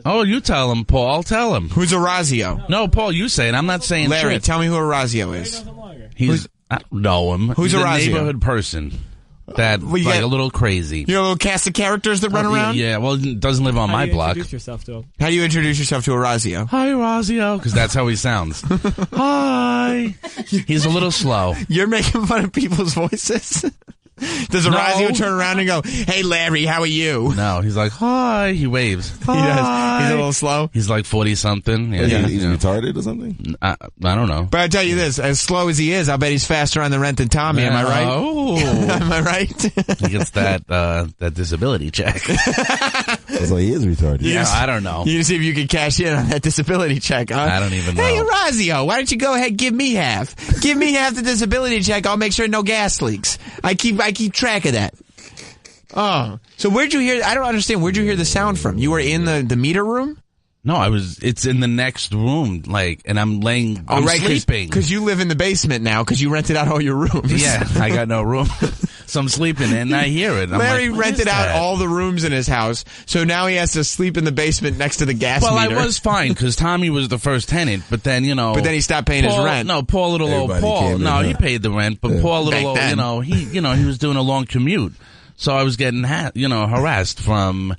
Oh, you tell him, Paul. Tell him. Who's Orazio? No, Paul, you say it. I'm not saying Larry, shit. tell me who Orazio is. I don't know him. Who's He's a Orazio? neighborhood person. That, like, a little crazy. You know, a little cast of characters that run around? Yeah, well, he doesn't live on my block. How do you introduce yourself to him? How do you introduce yourself to Orazio? Hi, Orazio. Because that's how he sounds. Hi. He's a little slow. You're making fun of people's voices? Does Orazio turn around and go, hey, Larry, how are you? No, he's like, hi. He waves. He does. He's a little slow? He's like 40-something. Yeah, he's retarded or something? I don't know. But I tell you this, as slow as he is, I'll bet he's faster on the rent than Tommy. Am I right? Oh. Am I right? He gets that disability check. So he is retarded. Yeah, I don't know. You see if you can cash in on that disability check, huh? I don't even know. Hey, Orazio, why don't you go ahead, give me half. Give me half the disability check. I'll make sure no gas leaks. I keep track of that. Oh, so where'd you hear? I don't understand. Where'd you hear the sound from? You were in the meter room? No, it's in the next room, and I'm laying, I'm sleeping. Because you live in the basement now, because you rented out all your rooms. Yeah, I got no room. So I'm sleeping, and I hear it. Larry rented out all the rooms in his house, so now he has to sleep in the basement next to the gas meter. Well, I was fine, because Tommy was the first tenant, but then, But then he stopped paying his rent. No, poor little old Paul. No, he paid the rent, but poor little old, he was doing a long commute. So I was getting, harassed from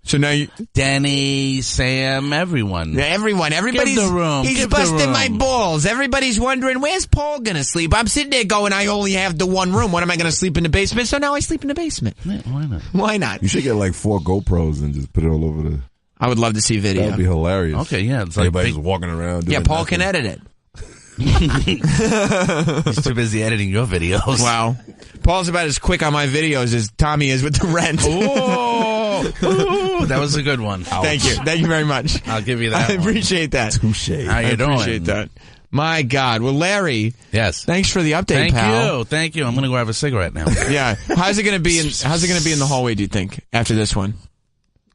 Danny, Sam, everyone. Everybody's Give the room. He's Give the busting room. my balls. Everybody's wondering, where's Paul going to sleep? I'm sitting there going, I only have the one room. What am I going to sleep in the basement? So now I sleep in the basement. Yeah, why not? Why not? You should get like 4 GoPros and just put it all over the... I would love to see video. That would be hilarious. Okay, yeah. It's like everybody's walking around. Yeah, Paul can edit it. He's too busy editing your videos. Wow. Paul's about as quick on my videos as Tommy is with the rent. Ooh, that was a good one. Thank you. Thank you very much. I'll give you that. I appreciate that. Touche. How you doing? I appreciate that. My God. Well, Larry. Yes. Thanks for the update, pal. Thank you. I'm going to go have a cigarette now. Yeah. How's it going to be in the hallway, do you think, after this one?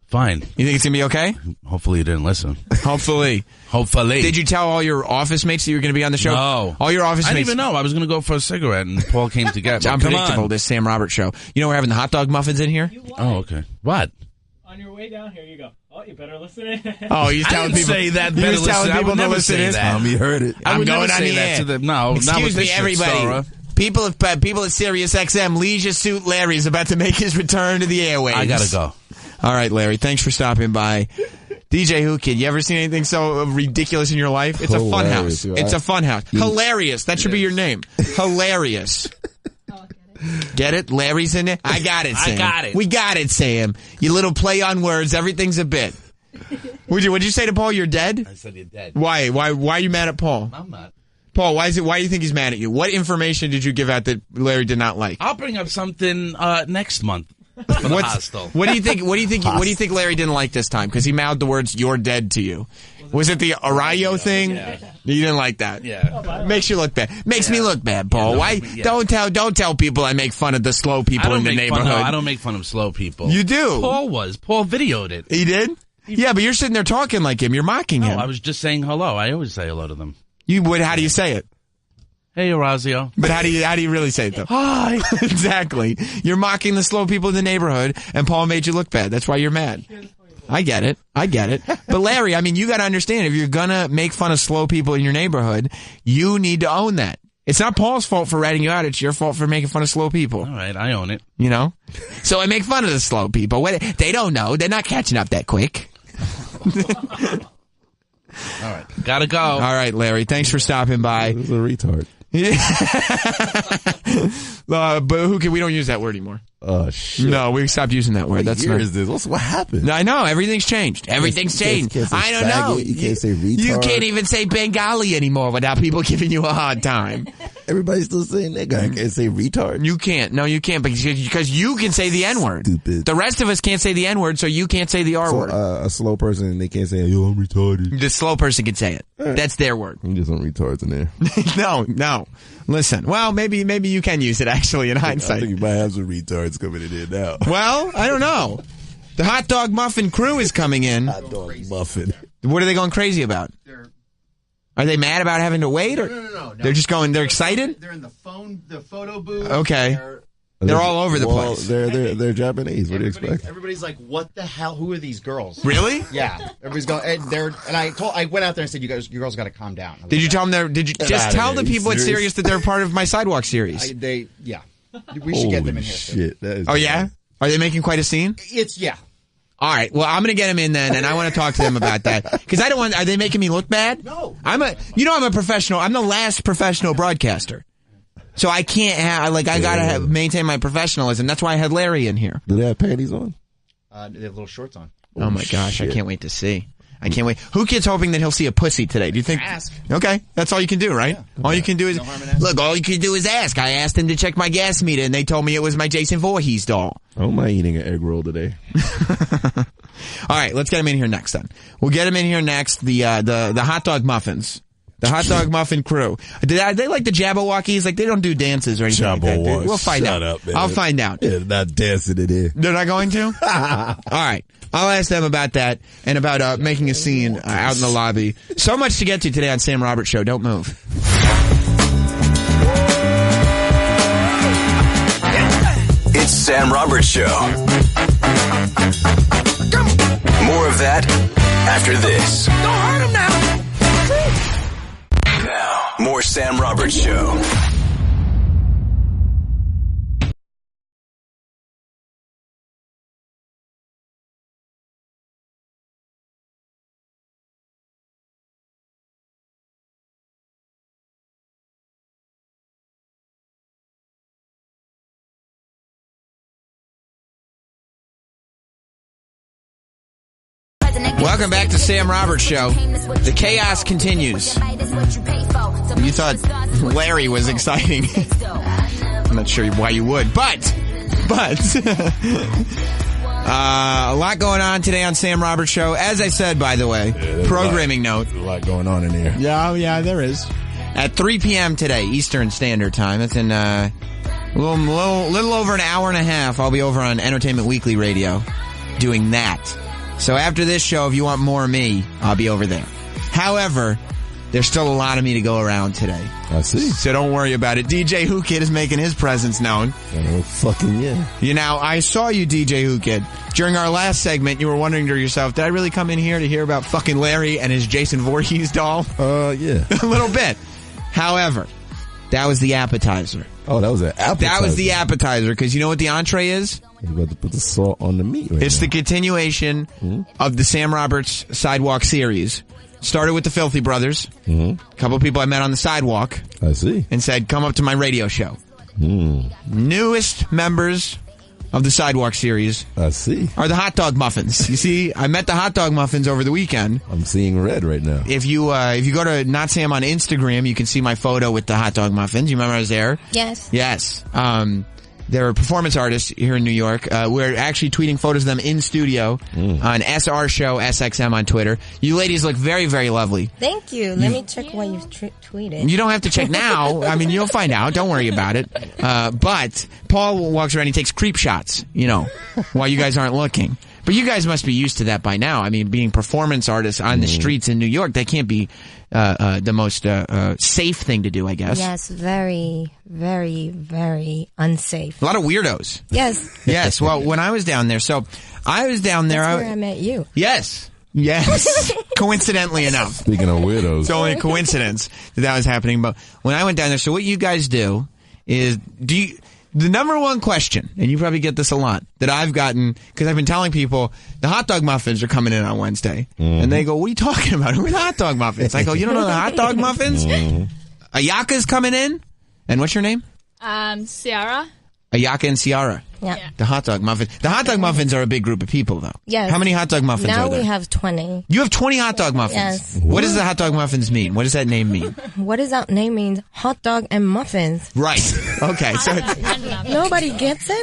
Fine. You think it's going to be okay? Hopefully you didn't listen. Hopefully. Did you tell all your office mates that you were going to be on the show? No. All your office mates? I didn't even know. I was going to go for a cigarette, and Paul came to get me. It's unpredictable, this Sam Roberts show. You know we're having the hot dog muffins in here? Oh, okay. What? On your way down here, you go, oh, you better listen in. Oh, he's telling people. Say that. He was telling people to listen in. Tommy heard it. I'm going on the air. No, excuse me, everybody. People at Sirius XM, Leisure Suit Larry is about to make his return to the airwaves. I gotta go. All right, Larry. Thanks for stopping by. DJ Whoo Kid, you ever seen anything so ridiculous in your life? It's a fun house. It's a fun house. Hilarious. That should be your name. Hilarious. Get it? Larry's in it? I got it, Sam. I got it. We got it, Sam. You little play on words. Everything's a bit. What'd you say to Paul? You're dead? I said you're dead. Why are you mad at Paul? I'm not. Paul, why do you think he's mad at you? What information did you give out that Larry did not like? I'll bring up something next month. For the hostel. What do you think Larry didn't like this time? Because he mouthed the words "you're dead" to you. Was it the Arayo thing? Yeah. You didn't like that. Yeah. Makes you look bad. Makes me look bad, Paul. Why? Don't tell people I make fun of the slow people in the neighborhood. I don't make fun of slow people. You do. Paul videoed it. He did? Yeah, but you're sitting there talking like him. You're mocking him. I was just saying hello. I always say hello to them. You would? How do you say it? Hey, Orazio. But how do you really say it, though? Hi. Exactly. You're mocking the slow people in the neighborhood, and Paul made you look bad. That's why you're mad. I get it. But Larry, I mean, you got to understand, if you're going to make fun of slow people in your neighborhood, you need to own that. It's not Paul's fault for ratting you out. It's your fault for making fun of slow people. All right, I own it. You know? So I make fun of the slow people. They don't know. They're not catching up that quick. All right. Gotta go. All right, Larry. Thanks for stopping by. This is a retard. But Whoo Kid, we don't use that word anymore. Oh, shit. No, we stopped using that word. What year is this? What happened? I know. Everything's changed. Everything's changed. I don't know. You can't say retard. You can't even say Bengali anymore without people giving you a hard time. Everybody's still saying that guy can't say retard. You can't. No, you can't because you can say the N-word. Stupid. The rest of us can't say the N-word, so you can't say the R-word. A slow person, they can't say, yo, I'm retarded. The slow person can say it. That's their word. You just want retards in there. No. Listen, well, maybe you can use it, actually, in hindsight. I think you might have some retards coming in there now. Well, I don't know. The Hot Dog Muffin crew is coming in. Hot Dog Muffin. What are they going crazy about? Are they mad about having to wait? Or No. They're just going, they're excited? They're in the photo booth. Okay. They're all over the place. They're Japanese. What do you expect? Everybody's like, "What the hell? Who are these girls?" Really? Yeah. Everybody's going. And I went out there and said, "You girls got to calm down." Did you tell them? Did you just tell the people at Sirius that they're part of my Sidewalk series? Yeah. We should get them in here. Shit. That is yeah? Are they making quite a scene? Yeah. All right. Well, I'm going to get them in then, and I want to talk to them about that because I don't want. Are they making me look bad? No. I'm a professional. I'm the last professional broadcaster. So I can't have, I gotta maintain my professionalism. That's why I had Larry in here. Do they have panties on? They have little shorts on. Oh my gosh, shit. I can't wait to see. I can't wait. Whoo Kid's hoping that he'll see a pussy today. Do you think? Ask. Okay, that's all you can do, right? Yeah. All you can do is, all you can do is ask. I asked him to check my gas meter and they told me it was my Jason Voorhees doll. How am I eating an egg roll today? All right, let's get him in here next then. We'll get him in here next, the hot dog muffins. The Hot Dog Muffin crew. Are they like the Jabberwockies? Like, they don't do dances or anything like that. We'll find out. Up, man. I'll find out. Yeah, not dancing in here. They're not going to? All right. I'll ask them about that and about making a scene out in the lobby. So much to get to today on Sam Roberts Show. Don't move. It's Sam Roberts Show. More of that after this. Don't hurt him now. Now, more Sam Roberts Show. Welcome back to Sam Roberts Show. The chaos continues. You thought Larry was exciting. I'm not sure why you would, but a lot going on today on Sam Roberts Show. As I said, by the way, programming note. There's a lot going on in here. Yeah, there is. At 3 p.m. today, Eastern Standard Time. That's in a little over an hour and a half. I'll be over on Entertainment Weekly Radio doing that. So after this show, if you want more of me, I'll be over there. However, there's still a lot of me to go around today. I see. So don't worry about it. DJ Whoo Kid is making his presence known. Oh, fucking yeah. You know, I saw you, DJ Whoo Kid. During our last segment, you were wondering to yourself, did I really come in here to hear about fucking Larry and his Jason Voorhees doll? Yeah. A little bit. However, that was the appetizer. Oh, that was an appetizer. That was the appetizer, because you know what the entree is? He's about to put the salt on the meat right It's now. the continuation of the Sam Roberts Sidewalk series. Started with the Filthy Brothers. A couple of people I met on the sidewalk. I see. And said, come up to my radio show. Newest members of the Sidewalk series. I see. Are the hot dog muffins. You see, I met the hot dog muffins over the weekend. I'm seeing red right now. If you go to Not Sam on Instagram, you can see my photo with the hot dog muffins. You remember I was there? Yes. Yes. They're performance artists here in New York. We're actually tweeting photos of them in studio on SR Show SXM on Twitter. You ladies look very, very lovely. Thank you. Let me check what you tweeted. You don't have to check now. I mean, you'll find out. Don't worry about it. But Paul walks around, he takes creep shots, while you guys aren't looking. But you guys must be used to that by now. I mean, being performance artists on the streets in New York, that can't be the most safe thing to do, I guess. Yes, very, very, very unsafe. A lot of weirdos. Yes. Yes. Well, when I was down there, I was down there. That's where I met you. Yes. Coincidentally enough. Speaking of weirdos. It's only a coincidence that was happening. But when I went down there, so what you guys do is, the number one question, and you probably get this a lot, that I've gotten, because I've been telling people, the hot dog muffins are coming in on Wednesday. And they go, what are you talking about? Who are the hot dog muffins? I go, you don't know the hot dog muffins? Ayaka's coming in. And what's your name? Ciara. Ayaka and Ciara. Yeah. The hot dog muffins. The hot dog muffins are a big group of people, though. Yes. How many hot dog muffins now are there? we have 20. You have 20 hot dog muffins? Yes. What does the hot dog muffins mean? What does that name mean? What does that name mean? Hot dog and muffins. Right. Okay. So Nobody gets it?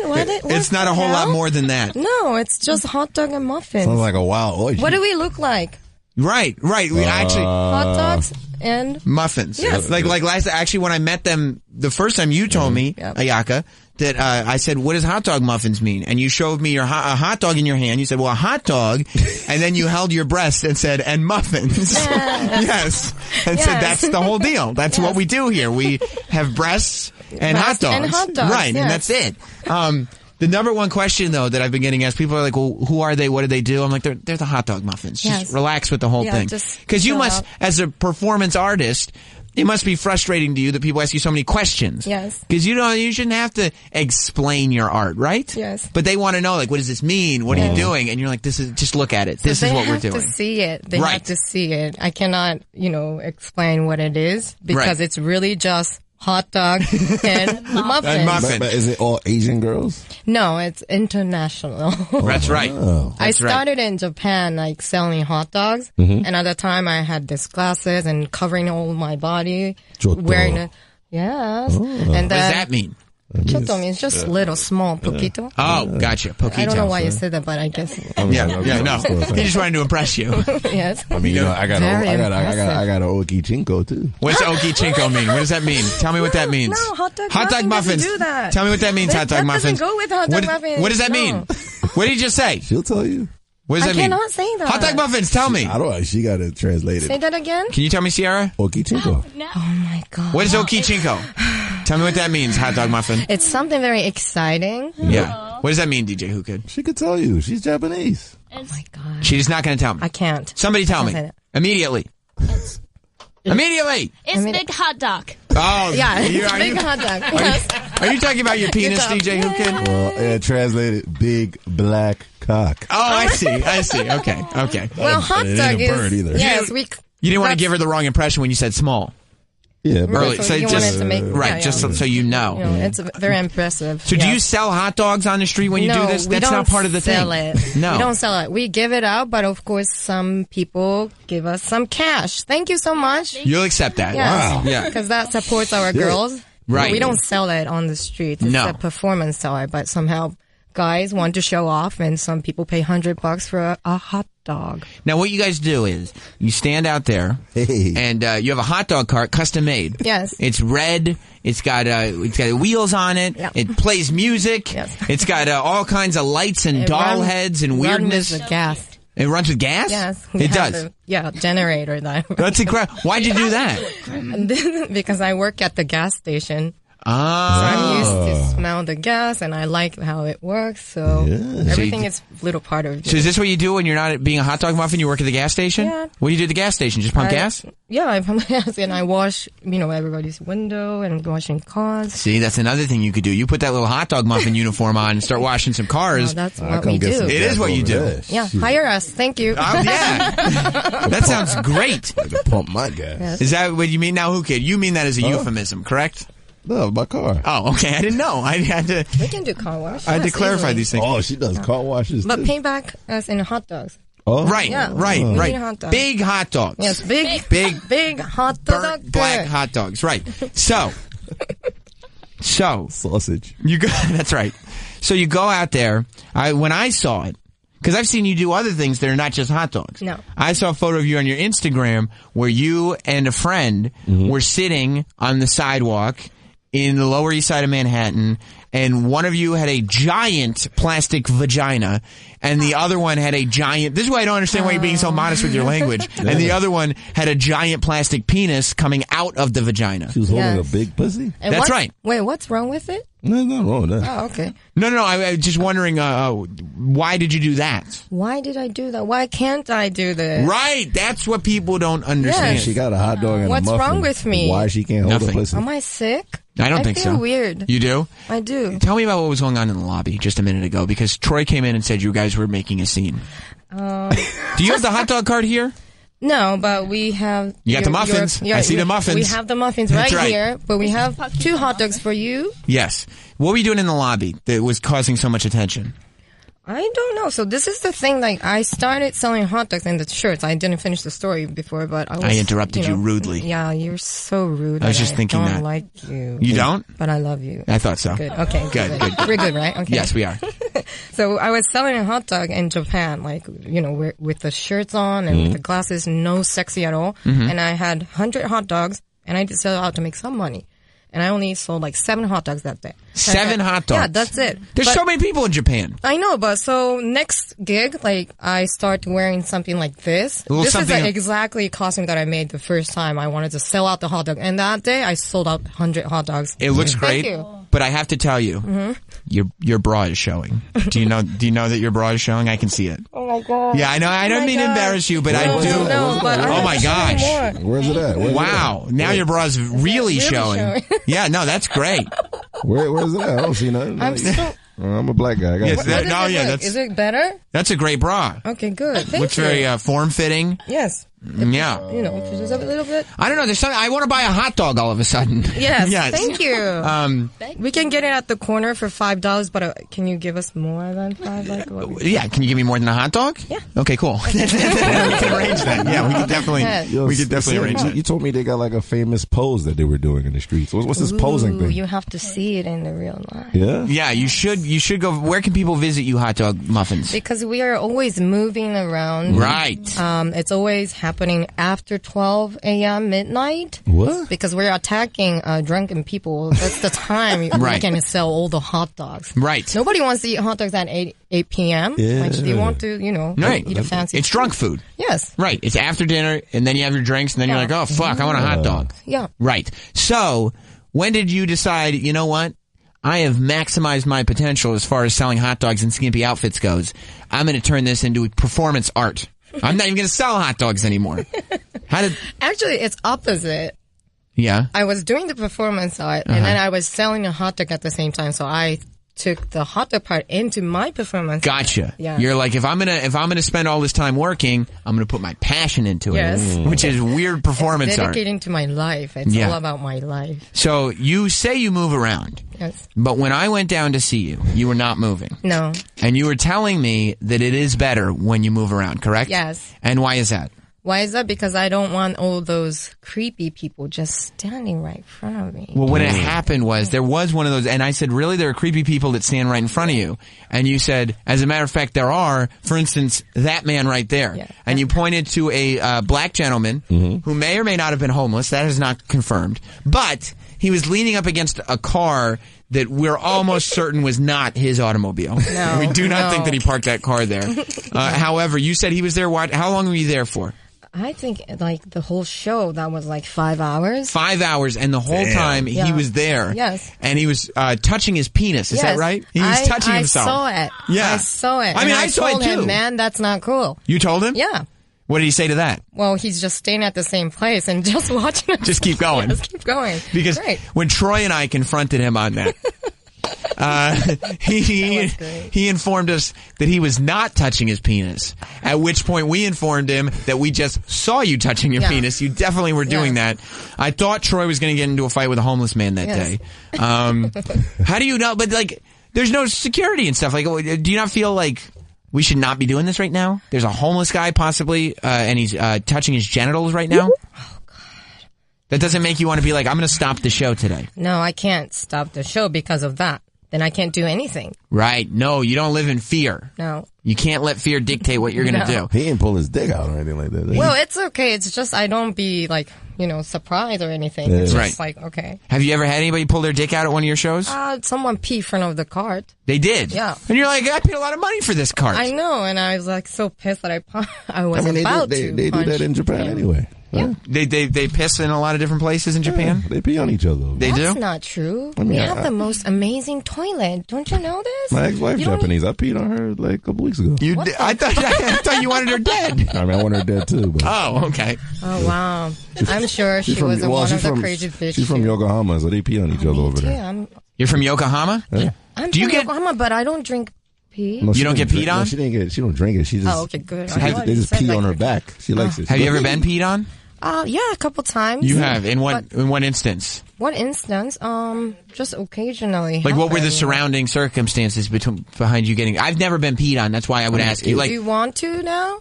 it's not a whole lot more than that. No, it's just hot dog and muffins. Sounds like a wild orgy. What do we look like? Right. We actually hot dogs and muffins. Yes. Like actually when I met them the first time, you told me, Ayaka, that I said, what does hot dog muffins mean? And you showed me a hot dog in your hand. You said, well, a hot dog. And then you held your breast and said, and muffins. Yes. And said, that's the whole deal. That's what we do here. We have breasts and hot dogs. And hot dogs. Right. Yes. And that's it. The number one question, though, that I've been getting asked, people are like, well, who are they? What do they do? I'm like, they're the hot dog muffins. Just relax with the whole thing. Because you must, as a performance artist, it must be frustrating to you that people ask you so many questions. Yes. Because you shouldn't have to explain your art, right? Yes. But they want to know, like, what does this mean? What are you doing? And you're like, just look at it. This is what we're doing. They have to see it. They have to see it. I cannot, explain what it is because it's really just hot dog and muffins. But is it all Asian girls? No, it's international. That's right. I started in Japan, like selling hot dogs, and at the time I had these glasses and covering all my body, wearing it. Yes. And what does that mean? Choto means just little, small, poquito. Oh, gotcha. Poquito. I don't know why you said that, but I guess. No. He just wanted to impress you. Yes. I mean, I got an Oki Chinko too. What's Oki Chinko mean? What does that mean? Tell me what that means. No, hot dog muffins. Do that. Tell me what that means. Hot dog muffins. That doesn't go with hot dog muffins. What does that mean? What did he just say? She'll tell you. What does that mean? I cannot say that. Hot dog muffins. Tell me. I don't know. She got it translated. Say that again. Can you tell me, Ciara? Oki Chinko. Oh my god. What is Oki Chinko? Tell me what that means. Hot dog muffin. It's something very exciting. Yeah. What does that mean, DJ Whoo Kid? She could tell you. She's Japanese. Oh my god. She's not going to tell me. I can't. Somebody tell me. Immediately. Immediately. It's big hot dog. Oh, yeah. Big hot dog. Yes. Are you talking about your penis, DJ Whoo Kid? Well, translated big black cock. Oh, I see. Okay. Well, hot dog is. Bird either. Yes, you didn't want to give her the wrong impression when you said small. Yeah, early. So you wanted to make so you know. It's very impressive. So do you sell hot dogs on the street when you do this? That's not part of the thing. No, we don't sell it. We give it out, but of course, some people give us some cash. Thank you so much. You'll accept that. Yes. Wow. Yeah, because that supports our girls. Right. We don't sell it on the street. It's a performance seller, but somehow guys want to show off, and some people pay $100 for a hot dog. Now, what you guys do is you stand out there, and you have a hot dog cart, custom made. Yes. It's red. It's got wheels on it. Yeah. It plays music. Yes. It's got all kinds of lights and doll heads and weirdness. Runs with gas. It runs with gas? Yes. It does. Generator. That's incredible. Why'd you do that? Because I work at the gas station. So I'm used to smell the gas, and I like how it works. So everything is a little part of it. So is this what you do when you're not being a hot dog muffin? You work at the gas station? Yeah. What do you do at the gas station? Just pump gas? Yeah, I pump gas, and I wash, everybody's window and washing cars. See, that's another thing you could do. You put that little hot dog muffin uniform on and start washing some cars. That's what we do. It is what you do. Yeah, hire us. Thank you. That sounds great. I can pump my gas. Yes. Is that what you mean now, Whoo Kid? You mean that as a euphemism, correct? No, my car. Oh, okay. I didn't know. I had to. We can do car wash. I had to clarify these things. Oh, she does car washes. But too. payback as in hot dogs. Oh, right, Yeah. right. Hot dogs. Big hot dogs. Yes, big hot dog. Burnt black hot dogs. Right. So sausage. You go. That's right. So you go out there. When I saw it, because I've seen you do other things that are not just hot dogs. No. I saw a photo of you on your Instagram where you and a friend were sitting on the sidewalk in the Lower East Side of Manhattan, and one of you had a giant plastic vagina, and the other one had a giant... This is why I don't understand why you're being so modest with your language. And the other one had a giant plastic penis coming out of the vagina. She was holding a big pussy? And That's right. Wait, what's wrong with it? No, there's nothing wrong with that. Oh, okay. No, I was just wondering, why did you do that? Why did I do that? Why can't I do this? Right, that's what people don't understand. Yes. She got a hot dog and What's a muffin. wrong with me? Why she can't hold Nothing. a pussy? Am I sick? I don't think feel so. weird. You do? I do. Tell me about what was going on in the lobby just a minute ago, because Troy came in and said you guys were making a scene. Do you have the hot dog card here? No, but we have... You got the muffins. I see the muffins. We have the muffins That's right right. here, but we have 2 hot dogs for you. Yes. What were you doing in the lobby that was causing so much attention? I don't know. So this is the thing, like, I started selling hot dogs and the shirts. I didn't finish the story before, but I interrupted you rudely. Yeah, you're so rude. I was just thinking I that. don't like you. You don't? But I love you. I thought so. Good. Okay. Good. We're good, right? Okay. Yes, we are. So I was selling a hot dog in Japan, like, with the shirts on and with the glasses, no sexy at all. And I had 100 hot dogs, and I just set out to make some money. And I only sold like 7 hot dogs that day. 7 hot dogs? Yeah, that's it. There's so many people in Japan. I know, but so next gig, like, I start wearing something like this. This is like exactly costume that I made the first time I wanted to sell out the hot dog. And that day, I sold out 100 hot dogs. It looks great. Thank you. But I have to tell you, your bra is showing. Do you know that your bra is showing? I can see it. Oh my god. Yeah, I know. I don't mean to embarrass you, but I do. No, but oh my gosh. Where's it at? Wow. Now your bra's really showing. Yeah, no, that's great. Where's it at? I don't see nothing. I'm a black guy. Is it better? That's a great bra. Okay, good. Thank Looks you. very form-fitting. Yes. Yeah. Just a little bit. I don't know. There's something. I want to buy a hot dog all of a sudden. Yes. Thank you. We can get it at the corner for $5, but can you give us more than $5? Yeah. Can you give me more than a hot dog? Yeah. Okay. Cool. we can arrange that. Yeah. We could definitely arrange that. You told me they got like a famous pose that they were doing in the streets. What's this posing thing? You have to see it in the real life. Yeah. Yeah. You should go. Where can people visit you, hot dog muffins? Because we are always moving around. Right. It's always happening after 12 a.m. midnight. What? Because we're attacking drunken people. That's the time we can sell all the hot dogs. Right. Nobody wants to eat hot dogs at 8 p.m. Yeah. Like, they want to, eat a fancy It's drunk food. Yes. Right. It's after dinner, and then you have your drinks, and then you're like, oh, fuck, I want a hot dog. Yeah. Right. So, when did you decide, you know what? I have maximized my potential as far as selling hot dogs and skimpy outfits goes. I'm going to turn this into performance art. I'm not even going to sell hot dogs anymore. Actually, it's opposite. Yeah. I was doing the performance art, and then I was selling a hot dog at the same time, so I took the hot dog part into my performance. Gotcha. Yeah. You're like, if I'm gonna spend all this time working, I'm gonna put my passion into it. Yes. Which is weird performance it's art. dedicating to my life. It's all about my life. So you say you move around. Yes. But when I went down to see you, you were not moving. No. And you were telling me that it is better when you move around, correct? Yes. And why is that? Why is that? Because I don't want all those creepy people just standing right in front of me. Well, what it happened was there was one of those, and I said, really, there are creepy people that stand right in front of you? And you said, as a matter of fact, there are. For instance, that man right there. Yeah. And you pointed to a black gentleman who may or may not have been homeless. That is not confirmed. But he was leaning up against a car that we're almost certain was not his automobile. No, we do not think that he parked that car there. However, you said he was there. How long were you there for? I think like the whole show that was like 5 hours. 5 hours, and the whole time he was there. Yes. And he was touching his penis. Is that right? He was touching himself. I saw it. Yeah. I saw it. I mean, and I saw told it too. him, man, that's not cool. You told him? Yeah. What did he say to that? Well, he's just staying at the same place and just watching it. Just keep going. Just keep going. Because when Troy and I confronted him on that, he informed us that he was not touching his penis. At which point we informed him that we just saw you touching your penis. You definitely were doing that. I thought Troy was going to get into a fight with a homeless man that day. How do you know? But like, there's no security and stuff. Like, do you not feel like we should not be doing this right now? There's a homeless guy possibly, and he's touching his genitals right now. Oh, God. That doesn't make you want to be like, I'm going to stop the show today. No, I can't stop the show because of that. Then I can't do anything. Right. No, you don't live in fear. No. You can't let fear dictate what you're going to do. He didn't pull his dick out or anything like that. Well, it's okay. It's just I don't be like, surprised or anything. It's just like, okay. Have you ever had anybody pull their dick out at one of your shows? Someone pee in front of the cart. They did? Yeah. And you're like, I paid a lot of money for this cart. I know, and I was like so pissed that I was they about do, to. They do that in Japan anyway. Yeah. They piss in a lot of different places in Japan? They pee on each other. They do? That's not true. I mean, we have the most amazing toilet. Don't you know this? My ex-wife's Japanese. I peed on her like a couple weeks ago. I thought you wanted her dead. I mean, I want her dead too. But. Oh, okay. Oh, wow. I'm sure she was one of the crazy bitches. She's from Yokohama, so they pee on each other over there. You're from Yokohama? Yeah. I'm from Yokohama, but I don't drink pee. No, you don't get peed on? No, she don't drink it. She just. Oh, okay, good. They just pee on her back. She likes it. Have you ever been peed on? Yeah, a couple times. You have? In what instance? What instance? Just occasionally. Like, what were the surrounding circumstances behind you getting? I've never been peed on. That's why I would ask you. Like, do you want to now?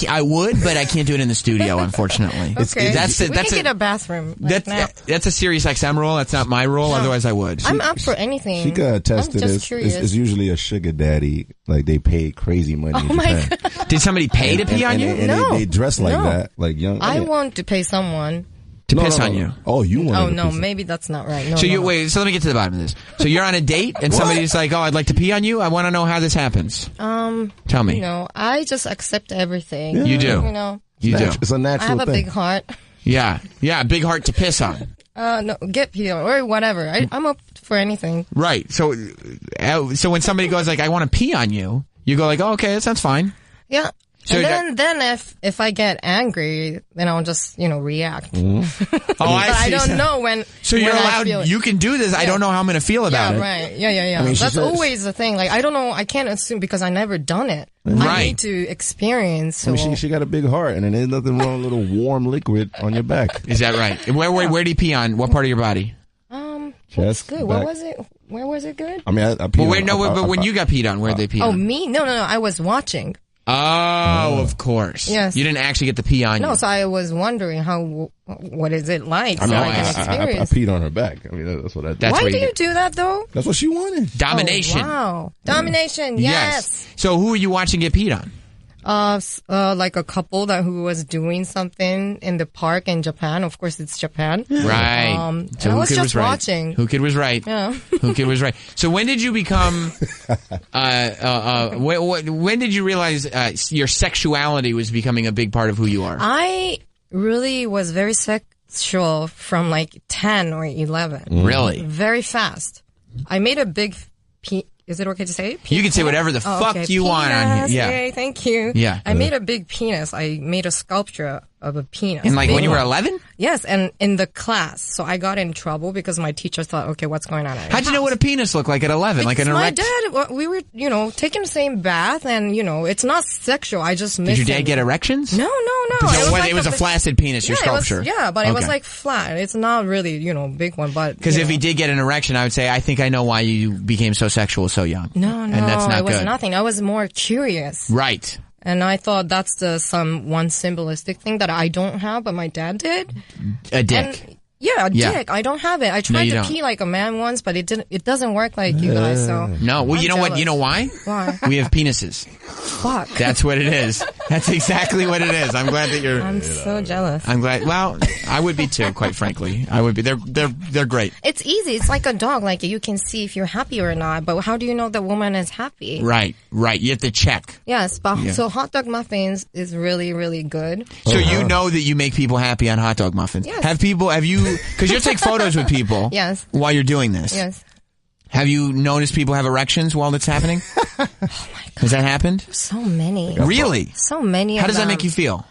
I would, but I can't do it in the studio, unfortunately. Okay. We can get a bathroom. That's a Sirius XM rule. That's not my rule. No. Otherwise, I would. I'm up for anything. She got tested. It's usually a sugar daddy. Like, they pay crazy money in Japan. God. Did somebody pay to pee on you? No. They dress like that. Like young. I want to pay someone to piss on you. Oh, you want? Oh no, maybe that's not right. No, wait. So let me get to the bottom of this. So you're on a date and somebody's like, "Oh, I'd like to pee on you." I want to know how this happens. Tell me. I just accept everything. Yeah. You do. You do. It's a natural thing. I have a big heart. Yeah, big heart to piss on. No, get pee on or whatever. I'm up for anything. Right. So when somebody goes like, "I want to pee on you," you go like, "Oh, okay, that sounds fine." Yeah. So and then if I get angry, then I'll just react. Oh, I see. I don't know when. So you're allowed. You can do this. Yeah. I don't know how I'm going to feel about it. Right. Yeah. I mean, that's always the thing. Like I don't know. I can't assume because I never done it. Right. I need to experience. So. I mean, she got a big heart, and there's nothing wrong with a little warm liquid on your back. Is that right? Where do you pee on? What part of your body? Chest. Good. What was it? Where was it good? I mean, I peed but when you got peed on, where did they pee on? Oh, me? No. I was watching. Oh, of course. Yes. You didn't actually get the pee on you. No, so I was wondering what is it like? I mean, I can experience. I peed on her back. I mean, that's what I did. Why do you do that, though? That's what she wanted. Domination. Oh, wow. Domination, yes. So who are you watching get peed on? Like a couple who was doing something in the park in Japan. Of course, it's Japan. Right. So I was just watching. Who Kid was right. Yeah. Who Kid was right. So when did you become, when did you realize your sexuality was becoming a big part of who you are? I really was very sexual from like 10 or 11. Really? Very fast. I made a big Is it okay to say? You can say whatever the fuck you want on here. Yeah. Yay, thank you. Yeah. I made a big penis. I made a sculpture of a penis. And like when you were 11? Yes, and in the class. So I got in trouble because my teacher thought, okay, what's going on? How'd you know what a penis looked like at 11? Because like an erect? my dad, we were, taking the same bath and, it's not sexual. I just missed Did your dad get erections? No. It was a flaccid penis, your sculpture. But it was like flat. It's not really, big one, but. Because if he did get an erection, I would say, I think I know why you became so sexual so young. No, and that's not it was good. nothing. I was more curious. Right. And I thought that's one symbolistic thing that I don't have, but my dad did. A dick. And, dick. I don't have it. I tried to pee like a man once, but it doesn't work like you guys. So no. Well, you know what? You know why? Why? We have penises. fuck. That's what it is. That's exactly what it is. I'm glad that you're. I'm so jealous. I'm glad. Well, I would be too, quite frankly. I would be. They're great. It's easy. It's like a dog. Like you can see if you're happy or not. But how do you know the woman is happy? Right. You have to check. Yes. But so hot dog muffins is really, really good. So you know that you make people happy on hot dog muffins. Yes. Have you? Because you take photos with people. Yes. While you're doing this. Yes. Have you noticed people have erections while it's happening? Oh my God. Has that happened? So many. Really? So many. How does that make you feel?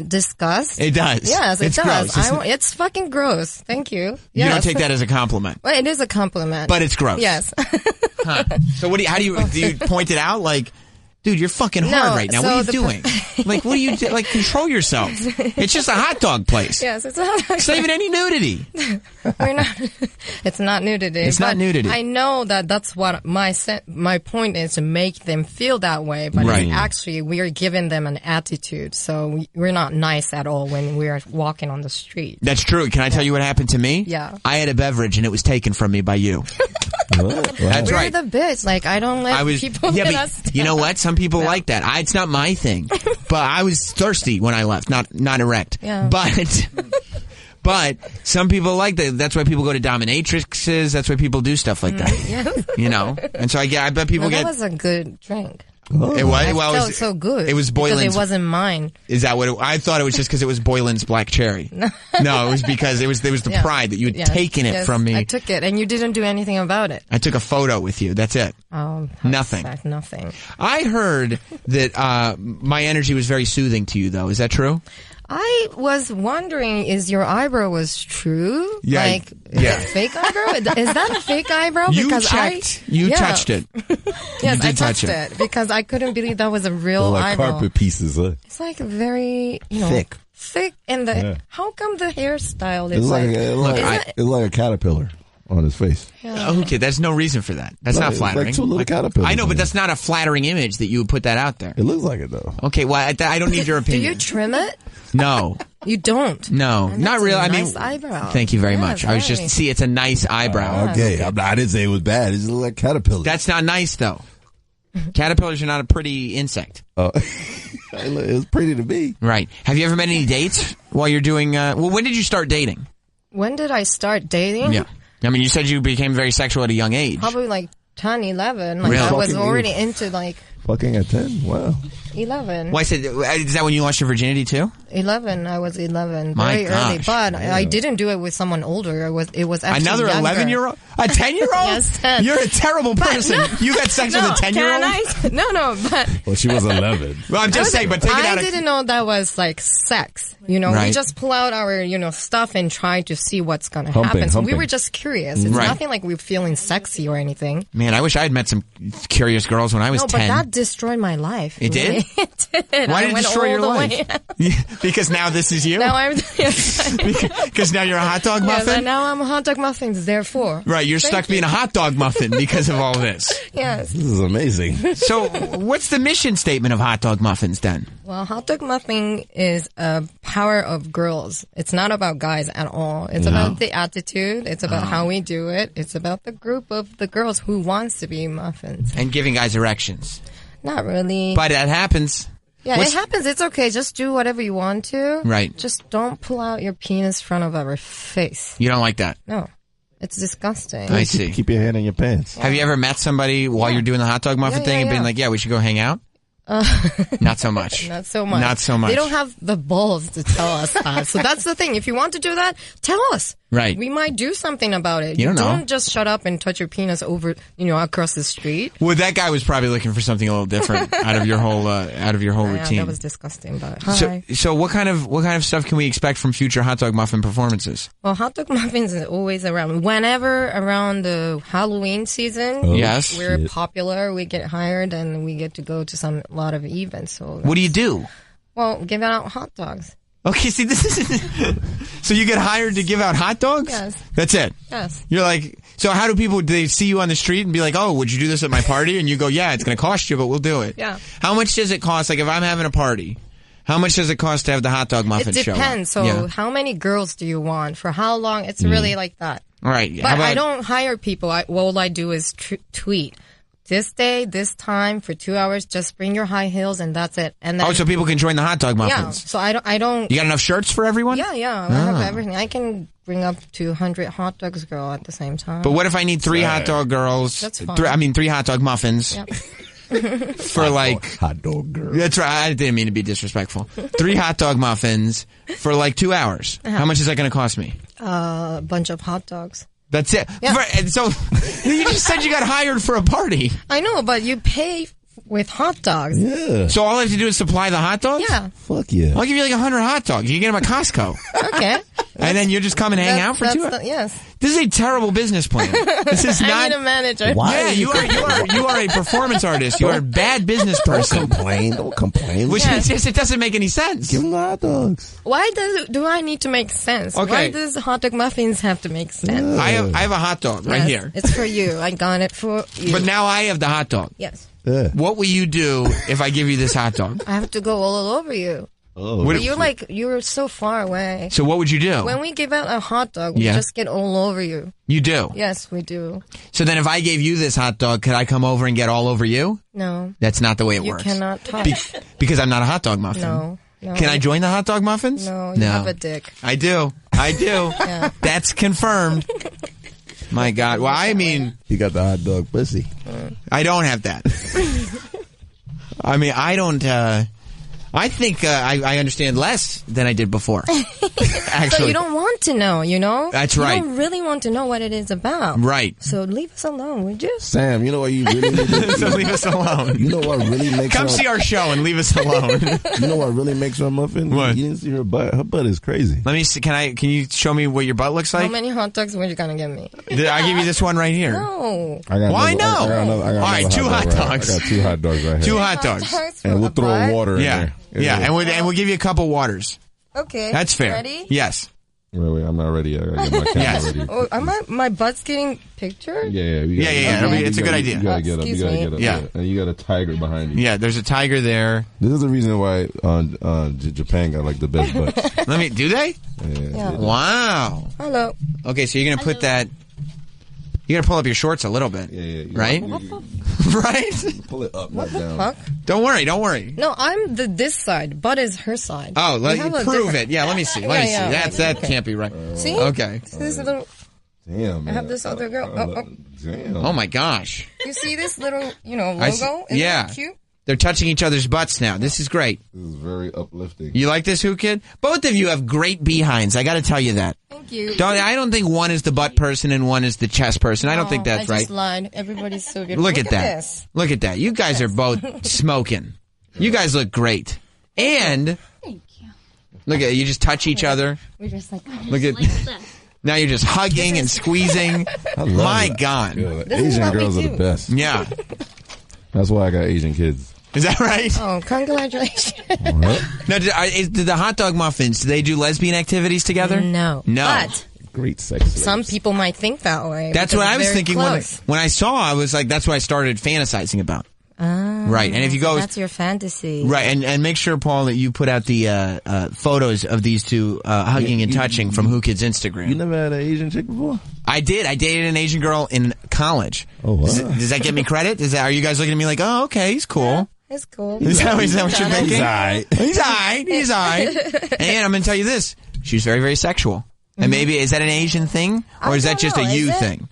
Disgust. It does. Yes, it does. Gross. It's fucking gross. Thank you. You don't take that as a compliment. Well, it is a compliment. But it's gross. Yes. Huh. So how do you point it out? Like, dude, you're fucking hard right now. What are you doing? Like, what are you like? Control yourself. It's just a hot dog place. Yes, it's a hot dog. It's not even any nudity. We're not. It's not nudity. It's not nudity. I know that's what my point is, to make them feel that way. But right. Actually, we are giving them an attitude. So we're not nice at all when we are walking on the street. That's true. Can I tell you what happened to me? Yeah. I had a beverage and it was taken from me by you. That's we're right. the bitch. Like, I don't let people get us down. You know what? Some people like that. It's not my thing. But I was thirsty when I left, not erect. Yeah. But some people like that. That's why people go to dominatrixes. That's why people do stuff like that. Yes. You know? And so I bet people get... That was a good drink. Oh. It was? Well, it felt so good. It was Boylan's... Because it wasn't mine. Is that what I thought it was just because it was Boylan's Black Cherry. No, it was because there was the pride that you had taken it from me. I took it, and you didn't do anything about it. I took a photo with you. That's it. Oh. Nothing. Nothing. I heard that my energy was very soothing to you, though. Is that true? I was wondering, is your eyebrow was true? Yeah. Like, is it fake eyebrow? Is that a fake eyebrow? You because checked. You touched it. Yes, you I did touched it because I couldn't believe that was a real like eyebrow. carpet pieces. It's like very, thick. Thick, and how come the hairstyle is it's like a caterpillar on his face. Yeah. Okay, there's no reason for that. That's not flattering. Like two little caterpillars. I know, but that's not a flattering image that you would put that out there. It looks like it, though. Okay, well, I don't need your opinion. Do you trim it? No. You don't? No, not really. Nice eyebrow. Thank you very much. I was just, it's a nice eyebrow. Okay, I didn't say it was bad. It just looked like caterpillar. That's not nice, though. Caterpillars are not a pretty insect. It was pretty to me. Right. Have you ever met any dates while you're doing, when did you start dating? When did I start dating? Yeah. I mean, you said you became very sexual at a young age. Probably like 10, 11. Like, really? I was already into like... Fucking at 10? Wow. 11. Why is that when you lost your virginity too? 11. I was 11. My very early. gosh. But I didn't do it with someone older. It was actually another younger. 11-year-old? A 10-year-old? Yes, 10. You're a terrible person. You got sex with a 10-year-old? No, but... Well, she was 11. Well, I'm just saying, but take it out I didn't know that was like sex. You know, right. we just pull out our, stuff and try to see what's going to happen. So we were just curious. It's nothing like we're feeling sexy or anything. Man, I wish I had met some curious girls when I was 10. No, but that destroyed my life. It did? It did. Why did it destroy your life? Because now this is you? Now I'm... Because now you're a hot dog muffin? Yes, and now I'm a hot dog muffin, therefore. Right, you're stuck being a hot dog muffin because of all this. Yes. This is amazing. So, what's the mission statement of hot dog muffins then? Well, hot dog muffin is a power of girls. It's not about guys at all. It's about the attitude. It's about how we do it. It's about the group of the girls who wants to be muffins. And giving guys erections. Not really. But that happens. Yeah, it happens. It's okay. Just do whatever you want to. Right. Just don't pull out your penis in front of our face. You don't like that? No. It's disgusting. I see. Keep your hand in your pants. Have you ever met somebody while you're doing the hot dog muffin thing and been like, yeah, we should go hang out? Not so much. Not so much. Not so much. They don't have the balls to tell us that. So that's the thing. If you want to do that, tell us. Right. We might do something about it. You don't know. Don't just shut up and touch your penis over, across the street. Well, that guy was probably looking for something a little different out of your whole routine. That was disgusting. But so what kind of stuff can we expect from future hot dog muffin performances? Well, hot dog muffins is always around. Whenever around the Halloween season, yes, we're popular. We get hired and we get to go to a lot of events. So what do you do? Well, give out hot dogs. Okay, see, this is... So you get hired to give out hot dogs? Yes. That's it? Yes. You're like... So how do they see you on the street and be like, oh, would you do this at my party? And you go, yeah, it's going to cost you, but we'll do it. Yeah. How much does it cost? Like, if I'm having a party, how much does it cost to have the hot dog muffin show? It depends. So how many girls do you want? For how long? It's really like that. All right. But I don't hire people. All I do is tweet. this day, this time for 2 hours. Just bring your high heels and that's it. And then, so people can join the hot dog yeah. muffins. So I don't. You got enough shirts for everyone? Yeah. I have everything. I can bring up 200 hot dogs, girl, at the same time. But what if I need 3 hot dog girls? That's fine. 3 hot dog muffins. Yep. For like hot dog girl. That's right. I didn't mean to be disrespectful. 3 hot dog muffins for like 2 hours. How much is that going to cost me? A bunch of hot dogs. That's it. Yeah. So you just said you got hired for a party. I know, but you pay with hot dogs. Yeah. So all I have to do is supply the hot dogs? Yeah. Fuck yeah. I'll give you like 100 hot dogs. You can get them at Costco. Okay. And then you just come and hang out for 2 hours? Yes. This is a terrible business plan. This is not. I need a manager. Why? Yeah, you are a performance artist. You are a bad business person. Don't complain. Which is just, it doesn't make any sense. Give them the hot dogs. Why do I need to make sense? Okay. Why does hot dog muffins have to make sense? I have a hot dog right Yes, here. It's for you. I got it for you. But now I have the hot dog. Yes. Yeah. What will you do if I give you this hot dog? I have to go all over you. Oh. But you're so far away. So what would you do? When we give out a hot dog, we just get all over you. You do? Yes, we do. So then if I gave you this hot dog, could I come over and get all over you? No. That's not the way it You works. cannot touch. Because I'm not a hot dog muffin. No. Can I join the hot dog muffins? No, you have a dick. I do. Yeah. That's confirmed. My God. Well, I mean... You got the hot dog pussy. I don't have that. I mean, I don't... I think I understand less than I did before. Actually. So you don't want to know, you know? That's right. You don't really want to know what it is about. Right. So leave us alone, would you? Sam, you know what you really need to do? So leave us alone. You know what really makes Come see our show and leave us alone. You know what really makes her a muffin? What? You didn't see her butt. Her butt is crazy. Let me see. Can you show me what your butt looks How like? many hot dogs were you going to give me? I give you this one right here. No. Why no? All right, 2 hot dogs. I got 2 hot dogs right here. 2 hot dogs. And we'll throw water in there. Yeah, and we'll give you a couple waters. Okay. That's fair. Ready? Yes. Wait, I'm not ready. I gotta get my camera ready. Oh, am my butt's getting pictured? Yeah. It's a good idea. You gotta get up. You gotta get up. Yeah. And you got a tiger behind you. Yeah, there's a tiger there. This is the reason why Japan got like the best butts. Do they? Yeah. Wow. Hello. Okay, so you're gonna put that. You gotta pull up your shorts a little bit. Yeah. Right? Right? Pull it up, What not the down. fuck? Don't worry. No, I'm this side. Butt is her side. Oh, We let have me a prove different- it. Yeah, let me see. That can't be right. See? Okay. See this little... Damn, I have this other girl. Damn. Oh my gosh. You see this little, logo? I see- Isn't yeah. that cute? They're touching each other's butts now. This is great. This is very uplifting. You like this, Whoo Kid? Both of you have great behinds. I got to tell you that. Thank you. I don't think one is the butt person and one is the chest person. I don't think that's I right. just lied. Everybody's so good. Look at that. This. Look at that. You guys are both smoking. You guys look great. And Thank you. look at you just touch each other. We're just like... Look at now you're just hugging and squeezing. My God. Yeah, Asian girls are the best. Yeah. That's why I got Asian kids. Is that right? Oh, congratulations. Now, did the hot dog muffins, do they do lesbian activities together? No. But great sex. Some people might think that way. That's because what I it's was very thinking close. when I saw. I was like, that's what I started fantasizing about. Ah, Right, and if you go, that's your fantasy. right, and make sure, Paul, that you put out the photos of these two hugging and touching from Whoo Kid's Instagram. You never had an Asian chick before? I did. I dated an Asian girl in college. Oh, wow. Does that get me credit? Are you guys looking at me like, oh, okay, he's cool? It's cool. Is that what you're thinking? He's all right. He's all right. And I'm going to tell you this. She's very, very sexual. And maybe, is that an Asian thing? Or is that just a you thing?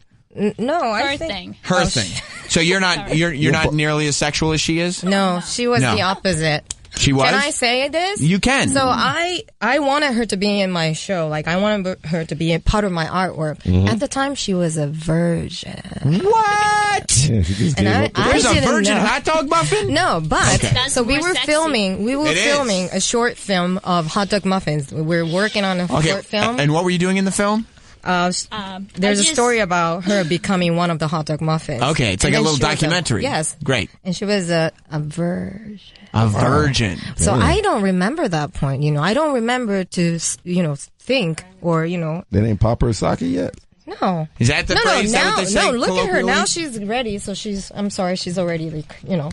No, I Her think... thing. Her thing. So you're not not nearly as sexual as she is? No, she was No. the opposite. She was? Can I say this? You can. So I wanted her to be in my show. Like, I wanted her to be a part of my artwork. Mm-hmm. At the time, she was a virgin. What? Yeah, she just And gave I up the- There's a didn't virgin know. hot dog muffin? No, but Okay. That's so we more were sexy. filming. We were It is. filming a short film of hot dog muffins. We're working on a Okay. short film. And what were you doing in the film? There's I a just- story about her becoming one of the hot dog muffins. Okay, it's And like a then little she was documentary. Yes. Great. And she was a virgin. A virgin. So I don't remember that point, I don't remember to, think or, They didn't pop her socket yet? no. Is that the No, phrase? Is that now, what they say no, look at her. Now colloquially? she's ready, so I'm sorry, she's already,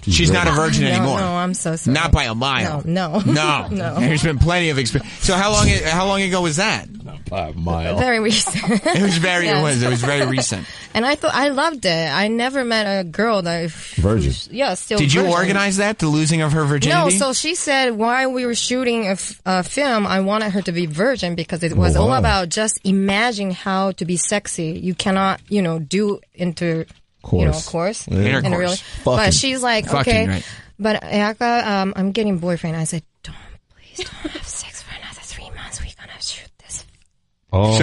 She's not a virgin No, anymore. no, I'm so sorry. Not by a mile. No. No. No. There's been plenty of experience. So how long ago was that? 5 miles. Very recent. It was very. Yes. It was very recent. And I thought I loved it. I never met a girl that Virgin. Still. Did you virgin. organize that? The losing of her virginity? No. So she said while we were shooting a film, I wanted her to be virgin because it was all about just imagine how to be sexy. You cannot, do course. Yeah. Intercourse. But she's like, Fucking, okay. right. But I'm getting boyfriend. I said, please don't have sex for another 3 months. We're gonna shoot this. Oh,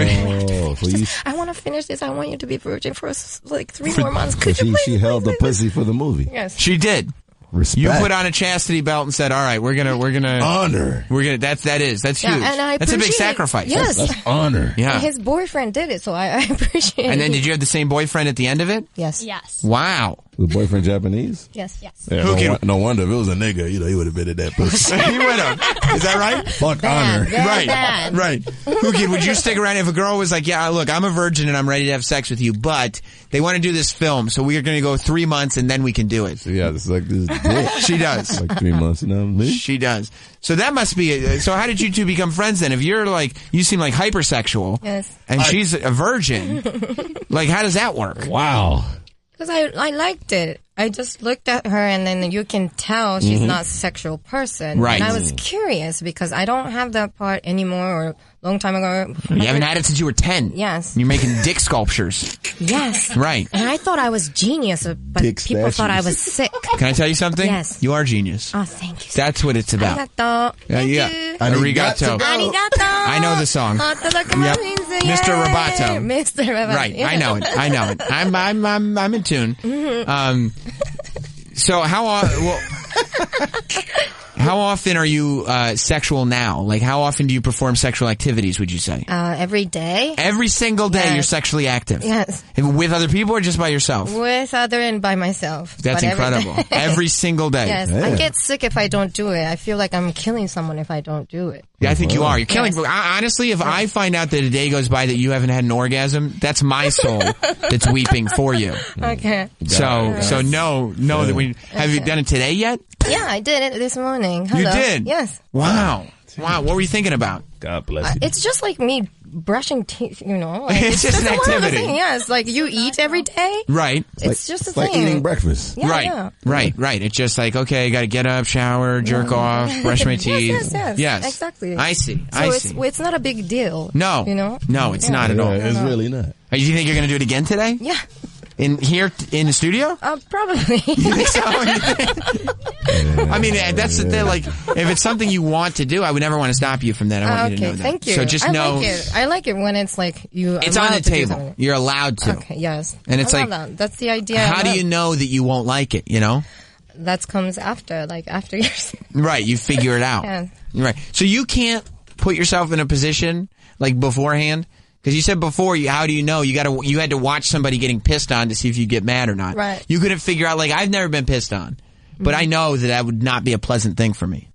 I want to finish this. I want you to be virgin for 3 more months. Could you please? She held the pussy for the movie. Yes. She did. Respect. You put on a chastity belt and said, "All right, we're gonna honor. That's huge. And I that's a big appreciate it. sacrifice. Yes. That's honor. Yeah. And his boyfriend did it, so I appreciate it. And then did you have the same boyfriend at the end of it? Yes. Yes. Wow. Was the boyfriend Japanese? Yes. Yeah, no wonder if it was a nigga, he would have been in that pussy. He would have. Is that right? Fuck honor. Right. Whoo Kid, would you stick around if a girl was like, yeah, look, I'm a virgin and I'm ready to have sex with you, but they want to do this film, so we are going to go 3 months and then we can do it. So yeah, it's like this dick. She does. Like 3 months, you know what I mean? She does. So that must be so how did you two become friends then? If you're like, you seem like hypersexual. Yes. And she's a virgin. Like, how does that work? Wow. Because I liked it. I just looked at her and then you can tell she's not a sexual person. Right. And I was curious because I don't have that part anymore or a long time ago. You haven't had it since you were 10. Yes. You're making dick sculptures. Yes. Right. And I thought I was genius, but Dick people thought I statues. was sick. Can I tell you something? Yes. You are genius. Oh, thank you. That's what it's about. Arigato. Thank you. Arigato. Arigato. I know the song. Yep. Mr. Roboto. Mr. Roboto. Right. Yeah. I know it. I'm in tune. Mm-hmm. So how often are you sexual now? Like, how often do you perform sexual activities, would you say? Every day. Every single day Yes. you're sexually active? Yes. With other people or just by yourself? With other and by myself. That's But incredible. Every single day. Yes. Yeah. I get sick if I don't do it. I feel like I'm killing someone if I don't do it. Yeah, I think you are. You're killing. Yes. Honestly, if I find out that a day goes by that you haven't had an orgasm, that's my soul that's weeping for you. Okay. So know that we have you done it today yet? Yeah, I did it this morning. Hello. You did? Yes. Wow. What were you thinking about? God bless you. It's just like me brushing teeth, Like, It's just an one of the activity. things. Yes, like you eat every day. Right. It's just a It's like thing. eating breakfast. Yeah, right. yeah. Right. It's just like, okay, I got to get up, shower, jerk off, brush my teeth. Yes. Exactly. I see. So it's not a big deal. No. No, it's not at all. It's really not. Do you think you're going to do it again today? Yeah. In the studio? Probably. You think so? I mean, that's the thing. Like, if it's something you want to do, I would never want to stop you from that. I want you to know that. Thank you. So just know. I like it when it's like you. It's on the table. You're allowed to. Okay. Yes. And it's like, that's the idea. how do you know that you won't like it? That comes after you're. Right. You figure it out. Yeah. Right. So you can't put yourself in a position like beforehand. Because you said before, how do you know? You had to watch somebody getting pissed on to see if you get mad or not. Right. You couldn't figure out, like, I've never been pissed on. But I know that would not be a pleasant thing for me.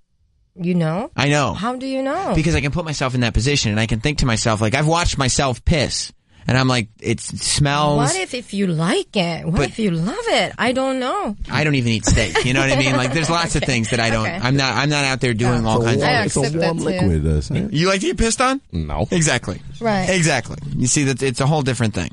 You know? I know. How do you know? Because I can put myself in that position and I can think to myself, like, I've watched myself piss. And I'm like, it smells. What if you like it? What if you love it? I don't know. I don't even eat steak. You know what I mean? Like, there's lots of things that I don't. Okay. I'm not out there doing all kinds of things. It's a warm liquid. You like to get pissed on? No. Exactly. Right. Exactly. You see, that it's a whole different thing.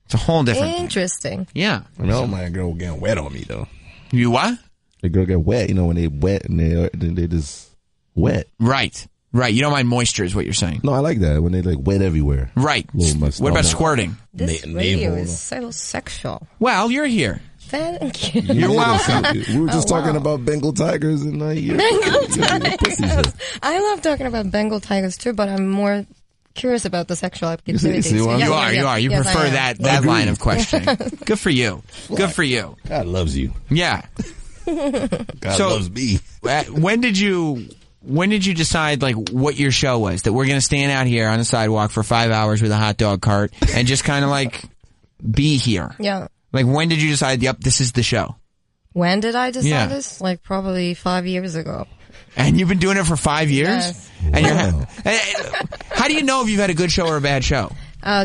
It's a whole different thing. Interesting. Yeah. I don't mind a girl getting wet on me, though. You what? The girl get wet, when they wet and they just wet. Right. You don't mind moisture is what you're saying. No, I like that when they like wet everywhere. Right. What about squirting? This radio is so sexual. Well, you're here. Thank you. You're welcome. We were just talking about Bengal tigers and Bengal tigers. I love talking about Bengal tigers too, but I'm more curious about the sexual activities. You are. You prefer that line of questioning. Good for you. Good for you. God loves you. Yeah. God loves me. When did you decide, like, what your show was? That we're going to stand out here on the sidewalk for 5 hours with a hot dog cart and just kind of, like, be here? Yeah. Like, when did you decide, yep, this is the show? When did I decide this? Like, probably 5 years ago. And you've been doing it for 5 years? Yes. And how do you know if you've had a good show or a bad show?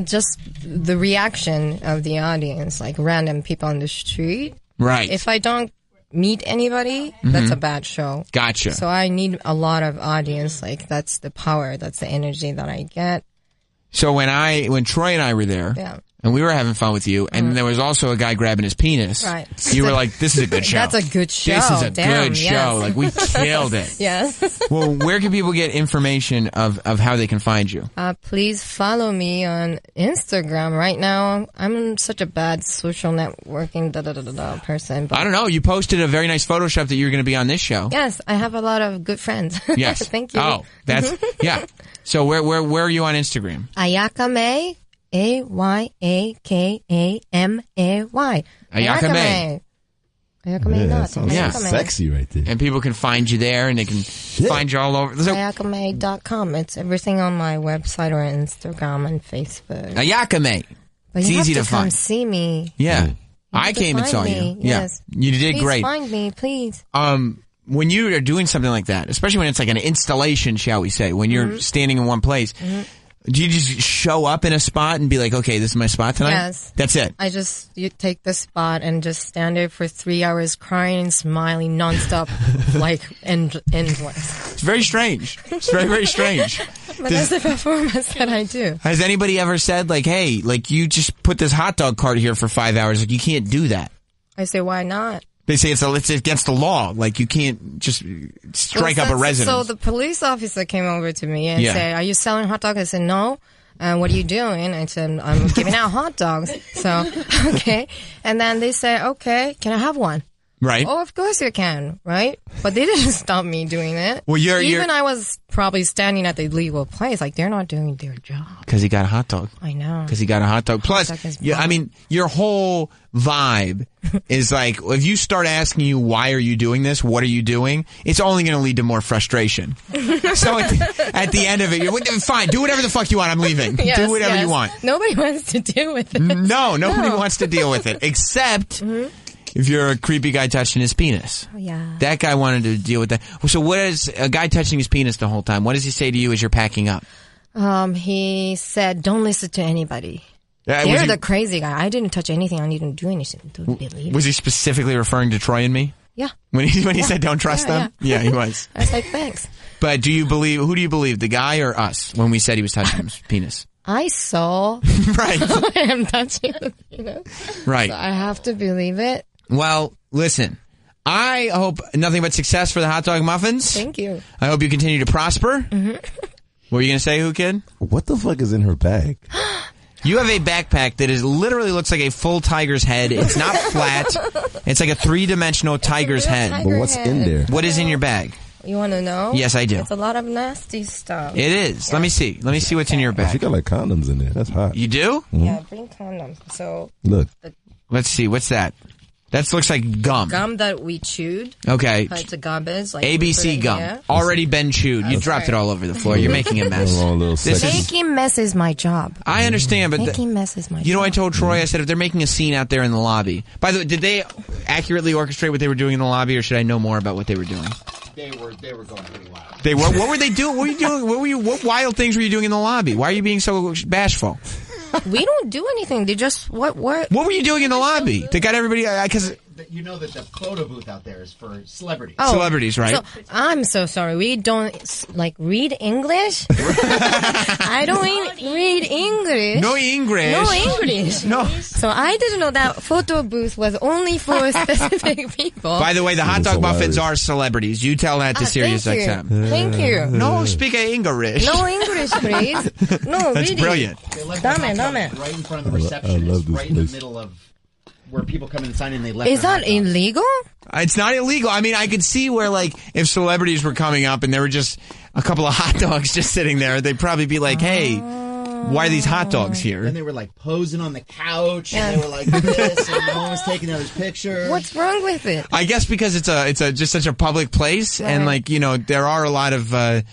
Just the reaction of the audience, like random people on the street. Right. If I don't meet anybody, that's a bad show. Gotcha. So I need a lot of audience. Like, that's the power, that's the energy that I get. So when Troy and I were there, and we were having fun with you, and there was also a guy grabbing his penis. Right. You were like, "This is a good show. That's a good show. This is a good yes. show. Like we killed it." Yes. Well, where can people get information of how they can find you? Please follow me on Instagram. Right now, I'm such a bad social networking person. But I don't know. You posted a very nice Photoshop that you were going to be on this show. yes, I have a lot of good friends. Yes. Thank you. Oh, that's yeah. So where are you on Instagram? Ayakame. Ayakame. Ayakame. Ayakame nuts. Sounds sexy right there. And people can find you there, and they can find you all over. So, Ayakame.com. It's everything on my website or Instagram and Facebook. Ayakame. But it's you easy have to come find. see me. Yeah. You I have to came and find saw me. you. Yes. Yeah. You did Please great. find me, please. When you are doing something like that, especially when it's like an installation, shall we say, when you're standing in one place, do you just show up in a spot and be like, okay, this is my spot tonight? Yes. That's it. You take the spot and just stand there for 3 hours crying, smiling nonstop, like endless. It's very strange. It's very, very strange. But that's the performance that I do. Has anybody ever said like, hey, like you just put this hot dog cart here for 5 hours, like you can't do that? I say, why not? They say it's against the law. Like you can't just strike up a residence. So the police officer came over to me and said, "Are you selling hot dogs?" I said, "No." What are you doing? I said, "I'm giving out hot dogs." So okay, and then they said, "Okay, can I have one?" Right. Oh, of course you can. Right. But they didn't stop me doing it. Well, I was probably standing at the illegal place. Like they're not doing their job. Because he got a hot dog. I know. Because he got a hot dog. Plus, I mean, your whole vibe is like, if you start asking you, why are you doing this? What are you doing? It's only going to lead to more frustration. So at the end of it, you're fine. Do whatever the fuck you want. I'm leaving. Yes, do whatever you want. Nobody wants to deal with it. No, nobody wants to deal with it. Except if you're a creepy guy touching his penis. Oh, yeah. That guy wanted to deal with that. So what is a guy touching his penis the whole time? What does he say to you as you're packing up? He said, don't listen to anybody. They're the crazy guy. I didn't touch anything. I didn't do anything. Don't believe Was he specifically referring to Troy and me? Yeah. When he said don't trust them? Yeah, he was. I was like, thanks. But who do you believe, the guy or us, when we said he was touching his penis? I saw right. him touching the penis. Right. So I have to believe it. Well, listen, I hope nothing but success for the hot dog muffins. Thank you. I hope you continue to prosper. What were you going to say, Whoo Kid? What the fuck is in her bag? You have a backpack that literally looks like a full tiger's head. It's not flat. It's like a 3-dimensional tiger's head. But what's in there? What is in your bag? You want to know? Yes, I do. It's a lot of nasty stuff. It is. Yeah. Let me see. Let me see what's in your bag. She got like condoms in there. That's hot. You do? Yeah, bring condoms. So look. Let's see. What's that? That looks like gum. Gum that we chewed. Okay. It's a garbage. Like ABC gum. Already been chewed. You dropped it all over the floor. You're making a mess. Making mess is my job. I understand, but making mess is my job. You know, I told Troy, I said, if they're making a scene out there in the lobby. By the way, did they accurately orchestrate what they were doing in the lobby, or should I know more about what they were doing? They were going pretty wild. They were. What were they doing? What were you doing? What wild things were you doing in the lobby? Why are you being so bashful? We don't do anything. They just what? What were you doing in the lobby? They got everybody because. You know that the photo booth out there is for celebrities. Oh, celebrities, right? So, I'm so sorry. We don't read English. I don't read English. No English. No English. No. So I didn't know that photo booth was only for specific people. By the way, the hot dog muffins are celebrities. You tell that to Sirius XM. Thank you. No, speak English. No English, please. No, that's really. Brilliant. They left right in front of the receptionist, right in the middle of where people come in and sign in. They left. Is that illegal? It's not illegal. I mean, I could see where, like, if celebrities were coming up and there were just a couple of hot dogs just sitting there, they'd probably be like, hey, why are these hot dogs here? And they were like posing on the couch, and they were like this, and no one was taking those pictures. What's wrong with it? I guess because it's just such a public place, and like, you know, there are a lot of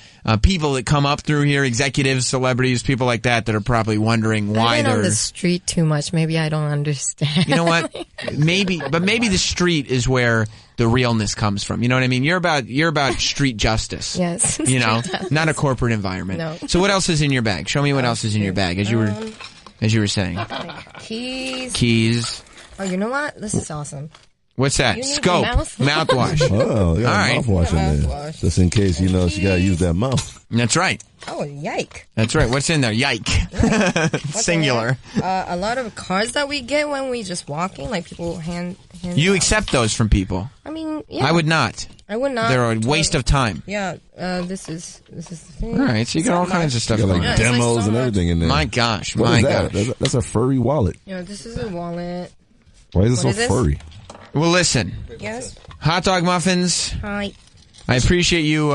people that come up through here, executives, celebrities, people like that are probably wondering why I've been they're on the street too much. Maybe I don't understand. You know what? Maybe the street is where the realness comes from. You know what I mean? You're about street justice. Yes. You know, not a corporate environment. No. So what else is in your bag? Show me what else is in your bag as you were saying. Like keys. Keys. Oh, you know what? This is awesome. What's that? You need Scope. Mouthwash. Oh, All right. mouthwash in there. Just in case, she got to use that mouth. That's right. Oh, yike. That's right. What's in there? Yike. Singular. A lot of cards that we get when we just walking, like people hand You accept those from people. I mean, yeah. I would not. I would not. They're a waste of time. Yeah, this is the thing. All right, so you got all kinds of stuff. You got like going on. demos and everything in there. My gosh, What my is that? gosh. That's a furry wallet. Yeah, this is a wallet. Why is it What so is this? furry? Well, listen. Yes. Hot dog muffins. Hi. I appreciate you.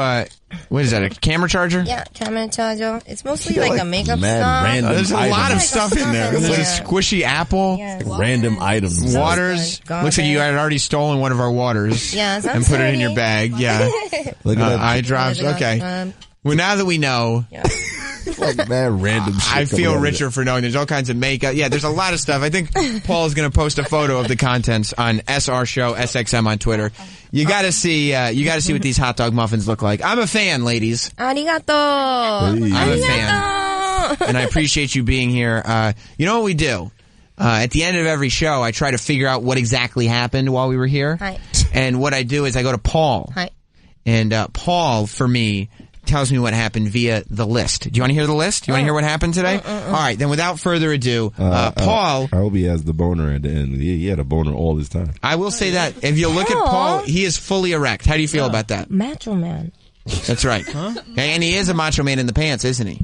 What is that? A camera charger? Yeah, camera charger. It's mostly Yeah, like like a makeup mad stuff. random There's a lot of items. stuff in there. There's a squishy apple. Yeah. Like random items. Waters. Garbage. Looks like you had already stolen one of our waters. Yes, I'm and put it in your sorry. bag. Yeah. Look at that. Eye drops. Okay. Well, now that we know, Like mad random shit. I feel coming out of richer for knowing there's all kinds of makeup. Yeah, there's a lot of stuff. I think Paul's going to post a photo of the contents on SR Show SXM on Twitter. You got to see. You got to see what these hot dog muffins look like. I'm a fan, ladies. Arigato. I'm a fan, and I appreciate you being here. You know what we do? At the end of every show, I try to figure out what exactly happened while we were here. Hi. And what I do is I go to Paul. Hi. And Paul, for me, tells me what happened via the list. Do you want to hear the list? Do you want to hear what happened today? All right, then without further ado, Paul. I hope he has the boner at the end. He had a boner all this time. I will say that if you look at Paul, he is fully erect. How do you feel about that? Macho man. That's right. And he is a macho man in the pants, isn't he?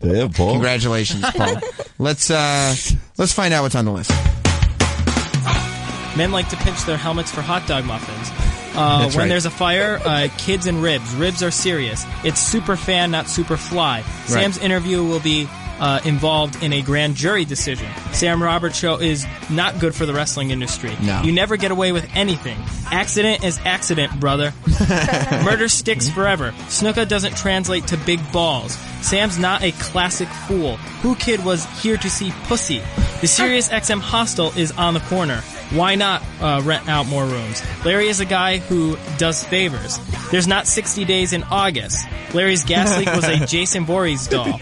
Yeah, Paul. Congratulations, Paul. Let's find out what's on the list. Men like to pinch their helmets for hot dog muffins. That's When right. there's a fire, kids and ribs. Ribs are serious. It's super fan, not super fly. Sam's interview will be involved in a grand jury decision. Sam Roberts show is not good for the wrestling industry. No. You never get away with anything. Accident is accident, brother. Murder sticks forever. Snuka doesn't translate to big balls. Sam's not a classic fool. Whoo Kid was here to see pussy. The Sirius XM hostel is on the corner. Why not rent out more rooms? Larry is a guy who does favors. There's not 60 days in August. Larry's gas leak was a Jason Voorhees doll.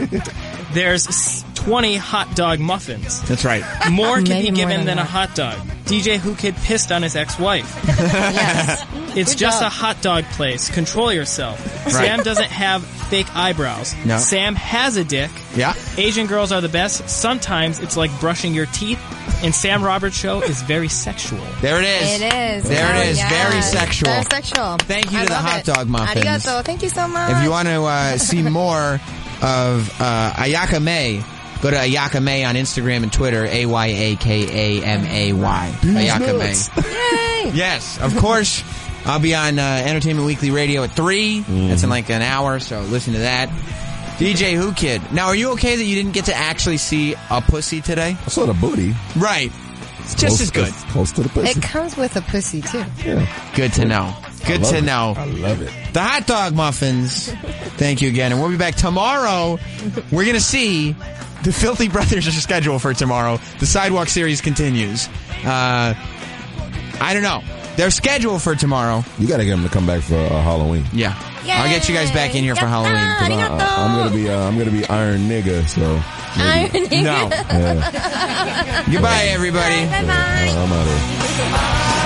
There's 20 hot dog muffins. That's right. More can Maybe be more given than than a that. hot dog. DJ Whoo Kid pissed on his ex-wife. Yes. It's Good just job. a hot dog place. Control yourself. Right. Sam doesn't have fake eyebrows. No. Sam has a dick. Yeah. Asian girls are the best. Sometimes it's like brushing your teeth. And Sam Roberts' show is very sexual. There it is. It is. There Oh, it is. yes. Very sexual. Very sexual. Thank you I to the love hot it. dog muffins. Arigato. Thank you so much. If you want to see more of Ayaka May, go to Ayaka May on Instagram and Twitter, AYAKAMAY. Ayaka May. Yay. Yes, of course. I'll be on Entertainment Weekly Radio at 3. That's in like an hour, so listen to that. DJ Whoo Kid. Now, are you okay that you didn't get to actually see a pussy today? I saw the booty. Right. It's just as good. Close to the pussy. It comes with a pussy too. Yeah. Good to know. Good to know. I love it. The hot dog muffins. Thank you again. And we'll be back tomorrow. We're going to see the Filthy Brothers are scheduled for tomorrow. The Sidewalk series continues. I don't know. They're scheduled for tomorrow. You got to get them to come back for Halloween. Yeah. I'll get you guys back in here for Halloween. 'Cause I'm gonna be Iron Nigga. So Iron Nigga. No. Yeah. Goodbye, everybody. Bye bye. I'm out of here.